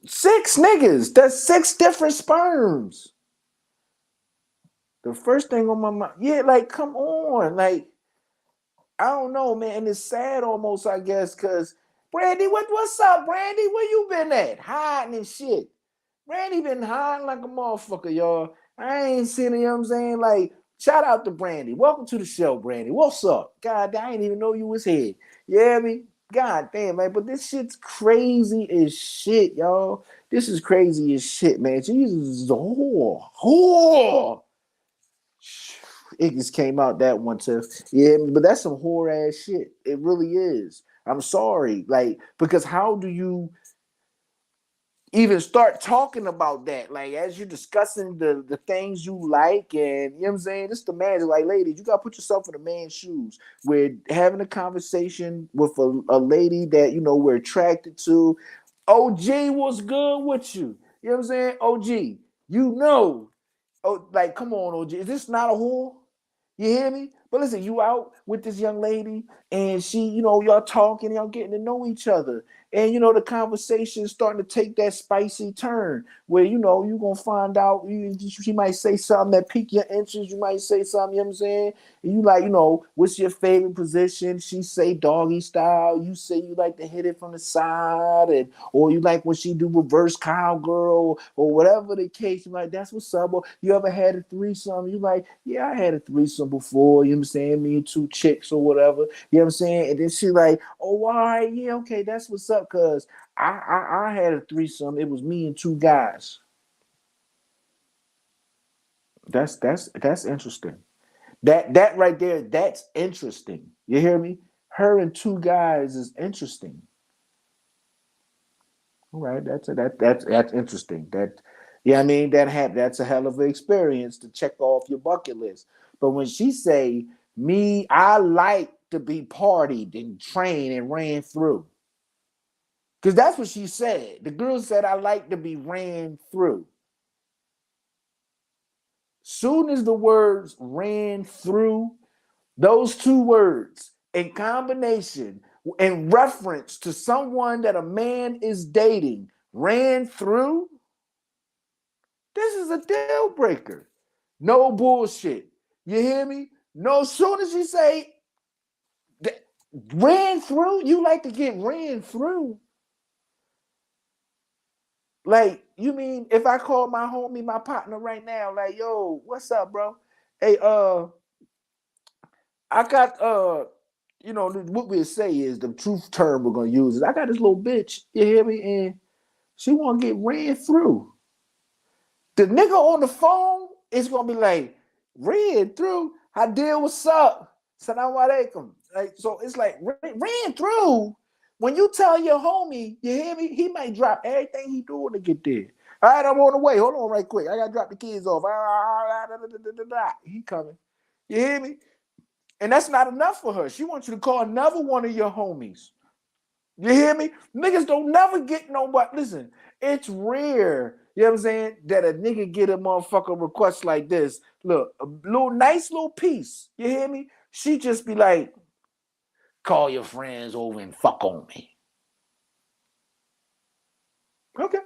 C: 6 niggas. That's 6 different sperms. The first thing on my mind, yeah, like, come on. Like, I don't know, man. And it's sad almost, I guess, because Brandy, what's up, Brandy? Where you been at? Hiding and shit. Brandy been hiding like a motherfucker, y'all. I ain't seen it, you know what I'm saying? Like, shout out to Brandy. Welcome to the show, Brandy. What's up? God, I didn't even know you was here. Yeah, I mean, God damn, man. But this shit's crazy as shit, y'all. This is crazy as shit, man. Jesus is a whore. Whore. It just came out that one too. Yeah, but that's some whore ass shit. It really is. I'm sorry. Like, because how do you even start talking about that? Like, as you're discussing the things you like, and you know what I'm saying? This the man, like, ladies, you gotta put yourself in a man's shoes. We're having a conversation with a lady that, you know, we're attracted to. OG, what's good with you? You know what I'm saying? OG, you know. Oh, like, come on, OG. Is this not a whore? You hear me? But listen, you out with this young lady, and she, you know, y'all talking, y'all getting to know each other. And, you know, the conversation is starting to take that spicy turn where, you know, you're going to find out, she might say something that pique your interest. You might say something, you know what I'm saying? And you like, you know, what's your favorite position? She say doggy style. You say you like to hit it from the side, and or you like when she do reverse cowgirl or whatever the case. You're like, that's what's up. Or you ever had a threesome? You like, yeah, I had a threesome before. You know what I'm saying? Me and 2 chicks or whatever. You know what I'm saying? And then she like, oh, all right, yeah, okay, that's what's up. Cause I had a threesome. It was me and 2 guys. That's interesting. That right there, that's interesting. You hear me? Her and 2 guys is interesting. All right, that's interesting. That, yeah, I mean, that's a hell of an experience to check off your bucket list. But when she say me, I like to be partied and trained and ran through. Because that's what she said. The girl said, I like to be ran through. Soon as the words ran through, those 2 words in combination, in reference to someone that a man is dating, ran through, this is a deal breaker. No bullshit. You hear me? No, soon as you say ran through, you like to get ran through. Like, you mean if I call my homie, my partner right now, like, yo, what's up, bro? Hey, I got you know, what we'll say is the truth term we're gonna use is I got this little bitch, you hear me? And she wanna get ran through. The nigga on the phone is gonna be like, ran through, Hadil, what's up? Salam alaikum. Like, so it's like ran through. When you tell your homie, you hear me, he might drop everything he doing to get there. All right, I'm on the way. Hold on right quick. I gotta drop the kids off. He coming. You hear me? And that's not enough for her. She wants you to call another one of your homies. You hear me? Niggas don't never get nobody. Listen, it's rare, you know what I'm saying, that a nigga get a motherfucker request like this. Look, a little nice little piece. You hear me? She just be like, call your friends over and fuck on me. Okay.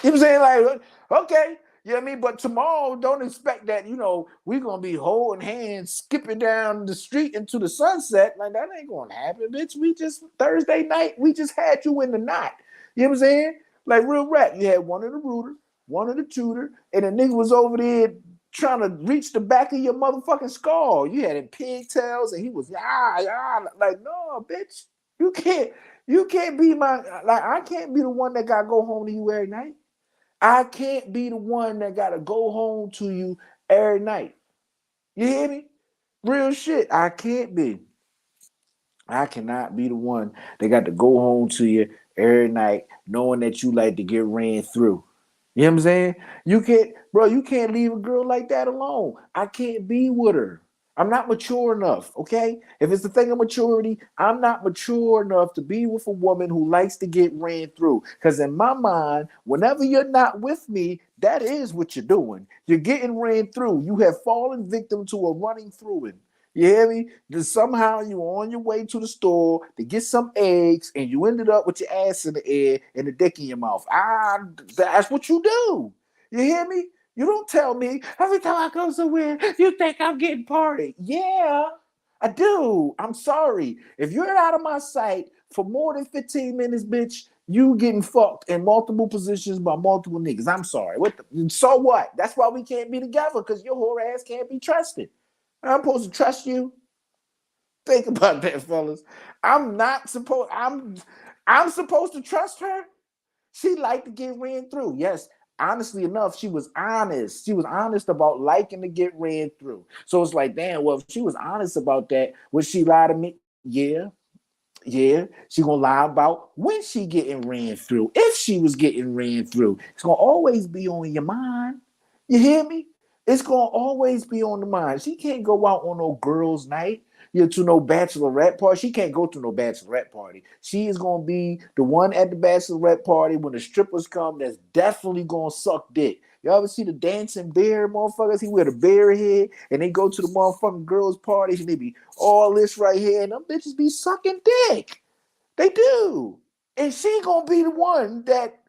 C: You know what I'm saying? Like, okay. You know what I mean? But tomorrow, don't expect that, you know, we're going to be holding hands, skipping down the street into the sunset. Like, that ain't going to happen, bitch. We just, Thursday night, we just had you in the knot. You know what I'm saying? Like, real rap. You had one of the rooter, one of the tutor, and a nigga was over there trying to reach the back of your motherfucking skull. You had him pigtails, and he was, like, no, bitch. You can't be I can't be the one that got to go home to you every night. I can't be the one that got to go home to you every night. You hear me? Real shit. I can't be. I cannot be the one that got to go home to you every night knowing that you like to get ran through. You know what I'm saying? You can't, bro, you can't leave a girl like that alone. I can't be with her. I'm not mature enough, okay? If it's the thing of maturity, I'm not mature enough to be with a woman who likes to get ran through. Because in my mind, whenever you're not with me, that is what you're doing. You're getting ran through. You have fallen victim to a running through it. You hear me? Then somehow you were on your way to the store to get some eggs, and you ended up with your ass in the air and the dick in your mouth. That's what you do. You hear me? You don't tell me every time I go somewhere, you think I'm getting party. Yeah, I do. I'm sorry. If you're out of my sight for more than 15 minutes, bitch, you getting fucked in multiple positions by multiple niggas. I'm sorry. So what? That's why we can't be together, because your whore ass can't be trusted. I'm supposed to trust you. Think about that, fellas. I'm supposed to trust her. She liked to get ran through. Yes, honestly enough, she was honest. She was honest about liking to get ran through. So it's like, damn, well, if she was honest about that, would she lie to me? Yeah. Yeah, she gonna lie about when she getting ran through. If she was getting ran through, it's gonna always be on your mind. You hear me? It's gonna always be on the mind. She can't go out on no girls' night, to no bachelorette party. She can't go to no bachelorette party. She is gonna be the one at the bachelorette party when the strippers come. That's definitely gonna suck dick. You ever see the dancing bear motherfuckers? He wear the bear head and they go to the motherfucking girls' parties and they be all this right here and them bitches be sucking dick. They do. And she gonna be the one that,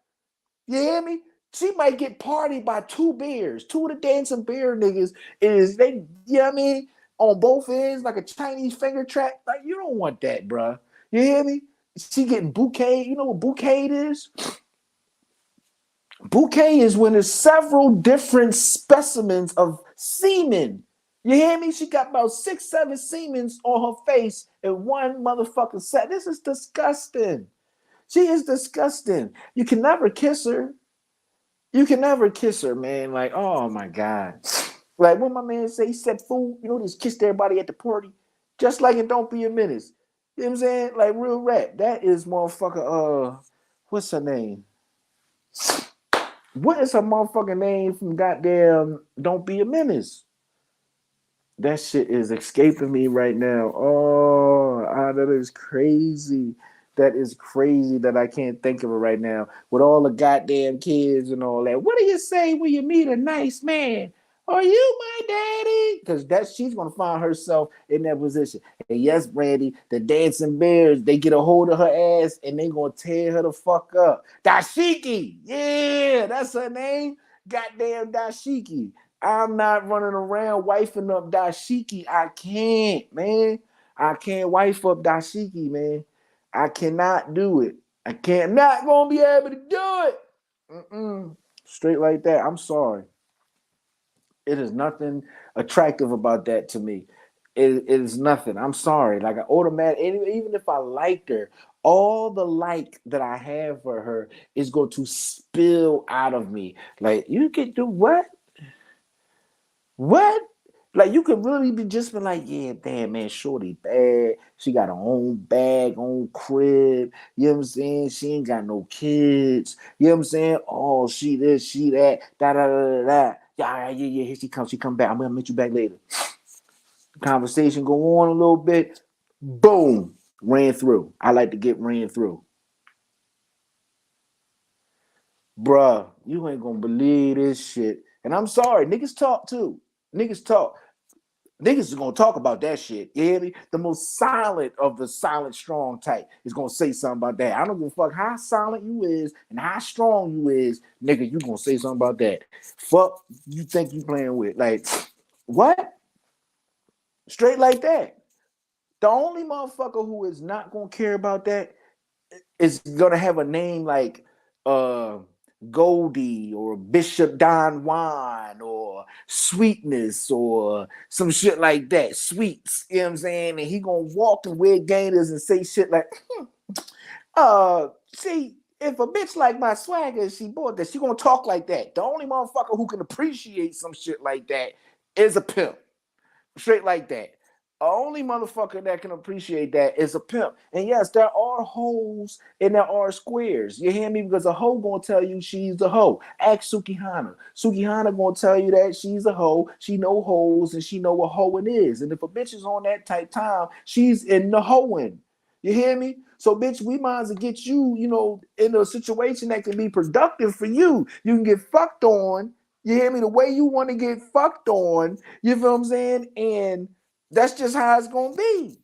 C: you hear me? She might get partied by two bears. Two of the dancing bear niggas is they, you know what I mean? On both ends, like a Chinese finger trap. Like, you don't want that, bruh. You hear me? She getting bouquet. You know what bouquet is? Bouquet is when there's several different specimens of semen. You hear me? She got about 6, 7 semens on her face in one motherfucking set. This is disgusting. She is disgusting. You can never kiss her. You can never kiss her, man. Like, oh my God. Like when my man say he said food, just kissed everybody at the party. Just like it Don't Be a Menace. You know what I'm saying? Like real rap. That is motherfucker, what's her name? What is her motherfucking name from goddamn Don't Be a Menace? That shit is escaping me right now. That is crazy. That is crazy that I can't think of it right now. With all the goddamn kids and all that. What do you say when you meet a nice man? Are you my daddy? Because she's gonna find herself in that position. And yes, Brandy, the dancing bears, they get a hold of her ass and they gonna tear her the fuck up. Dashiki, yeah, that's her name. Goddamn Dashiki. I'm not running around wifing up Dashiki. I can't, man. I can't wife up Dashiki, man. I cannot do it. I can't. Not gonna be able to do it. Straight like that. I'm sorry. It is nothing attractive about that to me. It is nothing. I'm sorry. Like I automatically, even if I liked her, all the like that I have for her is going to spill out of me. Like, you can do what? What? Like, you could really be just been like, yeah, damn, man, shorty bad. She got her own bag, own crib. You know what I'm saying? She ain't got no kids. You know what I'm saying? Oh, she this, she that, da da da da da. Yeah. Here she comes. She come back. I'm gonna meet you back later. Conversation go on a little bit. Boom, ran through. I like to get ran through. Bruh, you ain't gonna believe this shit. And I'm sorry, niggas talk too. Niggas talk. Niggas is gonna talk about that shit. You hear me? The most silent of the silent strong type is gonna say something about that. I don't give a fuck how silent you is and how strong you is, nigga. You gonna say something about that? Fuck you think you playing with? Like what? Straight like that. The only motherfucker who is not gonna care about that is gonna have a name like Goldie or Bishop Don Juan or Sweetness or some shit like that. Sweets, you know what I'm saying? And he gonna walk and wear gaiters and say shit like, see, if a bitch like my swagger, she bought that, she gonna talk like that. The only motherfucker who can appreciate some shit like that is a pimp. Straight like that. Only motherfucker that can appreciate that is a pimp. And yes, there are hoes and there are squares. You hear me? Because a hoe gonna tell you she's a hoe. Ask Sukihana. Sukihana gonna tell you that she's a hoe. She know hoes and she know what hoeing is. And if a bitch is on that type time, she's in the hoeing. You hear me? So, bitch, we might as well get you, in a situation that can be productive for you. You can get fucked on. You hear me? The way you want to get fucked on. You feel what I'm saying? And that's just how it's gonna be.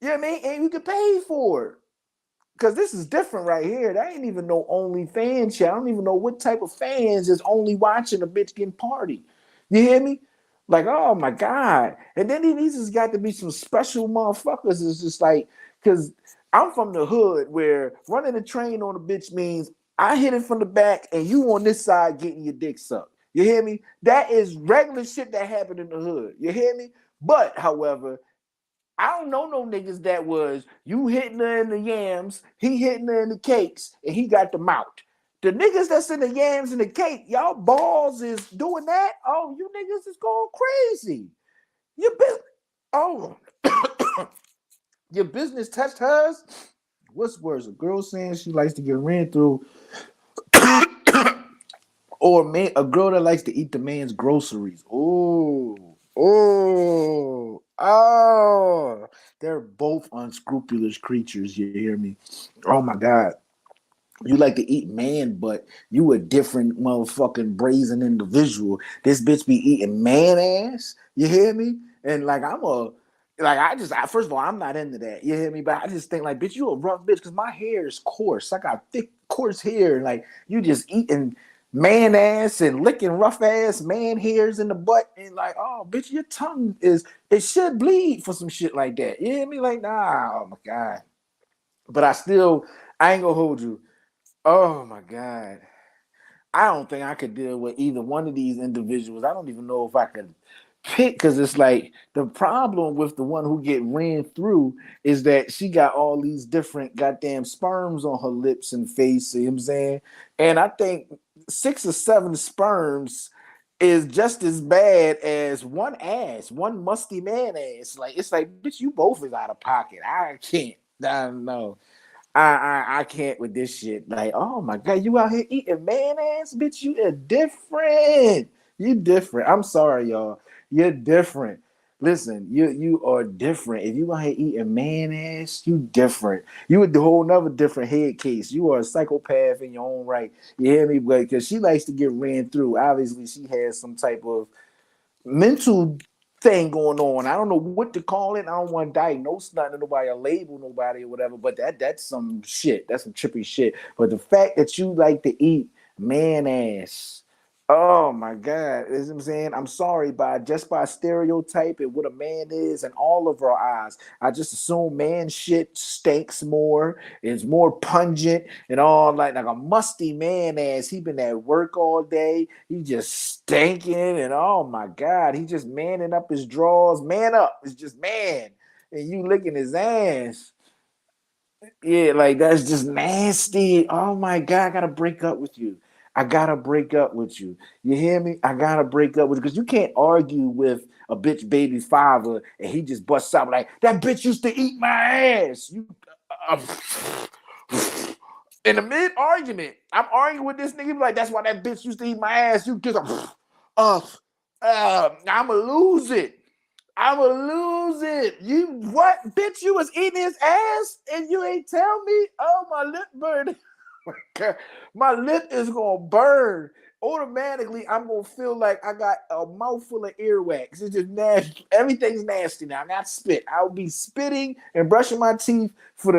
C: You know what I mean? And you can pay for it. Because this is different right here. That ain't even no OnlyFans shit. I don't even know what type of fans is only watching a bitch getting party. You hear me? Like, oh my God. And then these has got to be some special motherfuckers. It's just like, because I'm from the hood where running a train on a bitch means I hit it from the back and you on this side getting your dick sucked. You hear me? That is regular shit that happened in the hood. You hear me? But, however, I don't know no niggas that was you hitting her in the yams, he hitting her in the cakes, and he got the mouth. The niggas that's in the yams and the cake, y'all balls is doing that. Oh, you niggas is going crazy. Your business, oh, your business touched hers. What's worse, a girl saying she likes to get ran through, or a girl that likes to eat the man's groceries. Oh, they're both unscrupulous creatures. You hear me? Oh my God. You like to eat man, but you a different motherfucking brazen individual. This bitch be eating man ass. You hear me? And like first of all, I'm not into that. You hear me? But I just think like, bitch, you a rough bitch because my hair is coarse. I got thick, coarse hair. Like you just eating man ass and licking rough ass man hairs in the butt and like, oh, bitch, your tongue it should bleed for some shit like that. You hear me? Like, nah, oh my God. But I ain't gonna hold you. Oh my God. I don't think I could deal with either one of these individuals. I don't even know if I could pick because it's like the problem with the one who get ran through is that she got all these different goddamn sperms on her lips and face. You know what I'm saying? And I think 6 or 7 sperms is just as bad as one musty man ass. Like it's like, bitch, you both is out of pocket. I can't. I don't know. I can't with this shit. Like, oh my God, you out here eating man ass, bitch. You are different. You different. I'm sorry, y'all. You're different. Listen, you are different. If you out here eating man ass, you different. You a whole nother different head case. You are a psychopath in your own right. You hear me? But because she likes to get ran through, obviously she has some type of mental thing going on. I don't know what to call it. I don't want to diagnose nothing, nobody, or label nobody or whatever. But that's some shit. That's some trippy shit. But the fact that you like to eat man ass, oh my God, you know what I'm saying? I'm sorry, just by stereotype and what a man is in all of our eyes, I just assume man shit stinks more, is more pungent and all like a musty man ass. He been at work all day, he just stinking, and oh my God, he just manning up his drawers. Man up, it's just man, and you licking his ass. Yeah, like that's just nasty. Oh my God, I gotta break up with you. I gotta break up with you. You hear me? I gotta break up with you because you can't argue with a bitch baby's father and he just busts out like that bitch used to eat my ass. You uh, in the mid argument, I'm arguing with this nigga like that's why that bitch used to eat my ass. You just I'ma lose it. I'ma lose it. You what, bitch? You was eating his ass and you ain't tell me? Oh, my lip burned. My lip is gonna burn. Automatically, I'm gonna feel like I got a mouthful of earwax. It's just nasty. Everything's nasty now. I got spit. I'll be spitting and brushing my teeth for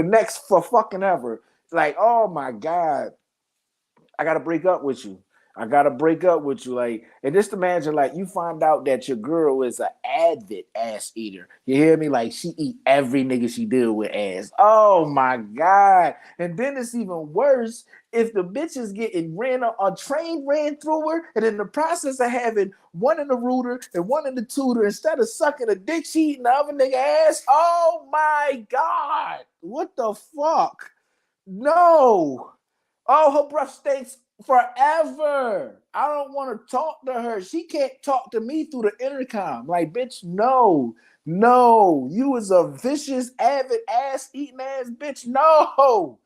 C: fucking ever. Like, oh my God. I gotta break up with you. I gotta break up with you. Like, and just imagine, like, you find out that your girl is an avid ass eater. You hear me? Like, she eat every nigga she deal with ass. Oh my God. And then it's even worse if the bitch is getting a train ran through her, and in the process of having one in the rooter and one in the tutor, instead of sucking a dick, she eating the other nigga ass. Oh my God. What the fuck? No. Oh, her breath stinks forever. I don't want to talk to her. She can't talk to me through the intercom. Like, bitch, no. No, you was a vicious, avid ass eating ass bitch. No.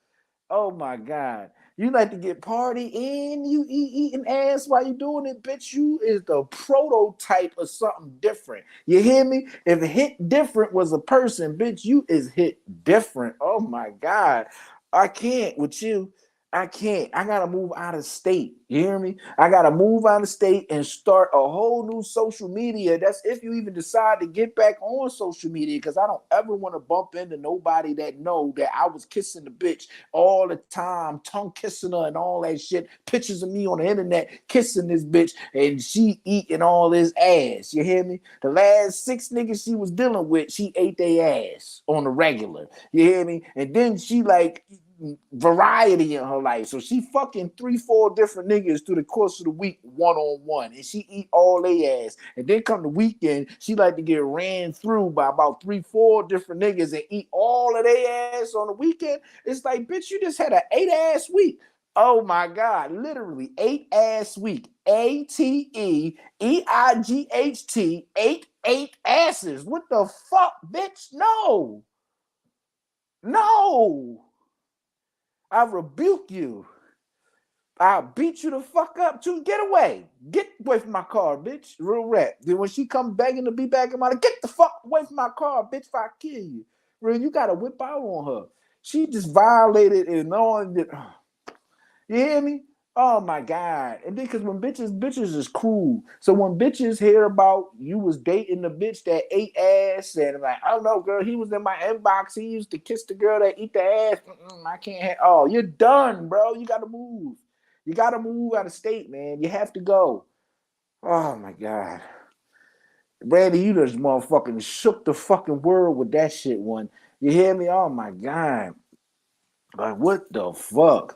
C: Oh my God. You like to get party and you eating ass while you doing it, bitch. You is the prototype of something different. You hear me? If hit different was a person, bitch, you is hit different. Oh my God. I can't with you. I can't. I gotta move out of state. You hear me? I gotta move out of state and start a whole new social media. That's if you even decide to get back on social media, because I don't ever want to bump into nobody that know that I was kissing the bitch all the time, tongue kissing her and all that shit. Pictures of me on the internet kissing this bitch and she eating all this ass. You hear me? The last 6 niggas she was dealing with, she ate their ass on the regular. You hear me? And then she like variety in her life. So she fucking 3-4 different niggas through the course of the week, one-on-one, and she eat all they ass. And then come the weekend, she like to get ran through by about 3-4 different niggas and eat all of their ass on the weekend. It's like, bitch, you just had an 8-ass week. Oh my God, literally 8-ass week. ATEEIGHT, 8 asses. What the fuck, bitch? No. No. I rebuke you. I'll beat you the fuck up too. Get away. Get away from my car, bitch. Real rap. Then when she come begging to be back in my life, get the fuck away from my car, bitch, if I kill you. Real, you gotta whip out on her. She just violated and on it. You hear me? Oh my God. And then because when bitches is cool. So when bitches hear about you was dating the bitch that ate ass and like, I don't know, girl, he was in my inbox. He used to kiss the girl that eat the ass. I can't have, oh, you're done, bro. You gotta move. You gotta move out of state, man. You have to go. Oh my God. Randy, you just motherfucking shook the fucking world with that shit one. You hear me? Oh my God. Like, what the fuck?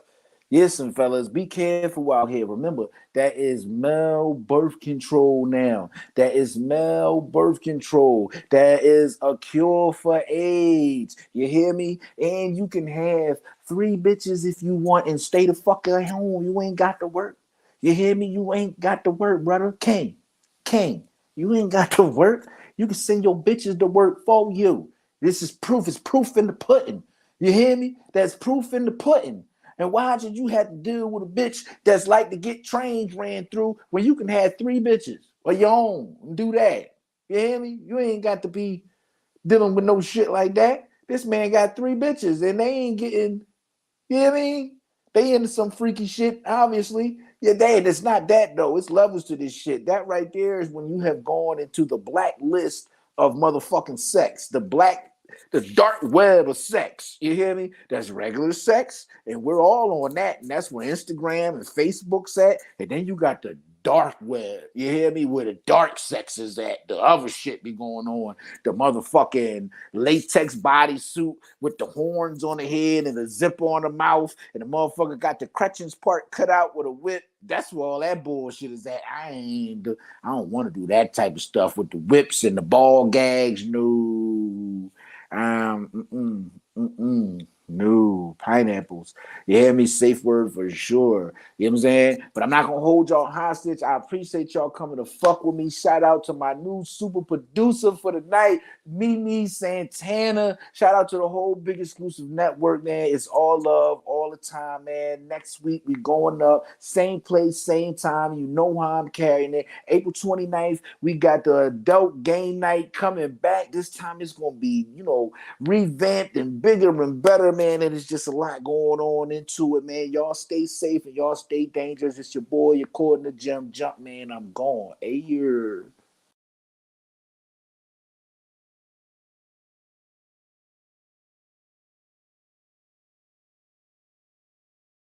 C: Listen, fellas, be careful out here. Remember, that is male birth control now. That is male birth control. That is a cure for AIDS. You hear me? And you can have 3 bitches if you want and stay the fuck at home. You ain't got to work. You hear me? You ain't got to work, brother. King, you ain't got to work. You can send your bitches to work for you. This is proof. It's proof in the pudding. You hear me? That's proof in the pudding. And why did you have to deal with a bitch that's like to get trains ran through when you can have 3 bitches of your own and do that? You hear me? You ain't got to be dealing with no shit like that. This man got 3 bitches and they ain't getting, you hear me? They into some freaky shit, obviously. Yeah, it's not that though. It's levels to this shit. That right there is when you have gone into the black list of motherfucking sex. The dark web of sex. You hear me? That's regular sex, and we're all on that. And that's where Instagram and Facebook's at. And then you got the dark web. You hear me? Where the dark sex is at. The other shit be going on. The motherfucking latex bodysuit with the horns on the head and the zipper on the mouth, and the motherfucker got the crutchings part cut out with a whip. That's where all that bullshit is at. I don't want to do that type of stuff with the whips and the ball gags. No. No, pineapples. You hear me? Safe word for sure. You know what I'm saying? But I'm not gonna hold y'all hostage. I appreciate y'all coming to fuck with me. Shout out to my new super producer for the night, Mimi Santana. Shout out to the whole Big Exclusive Network, man. It's all love all the time, man. Next week we going up, same place, same time. You know how I'm carrying it. April 29th, we got the adult game night coming back. This time it's gonna be, revamped and bigger and better, man. And it's just a lot going on into it, man. Y'all stay safe and y'all stay dangerous. It's your boy, according to Jim Jump, man. I'm gone. Hey,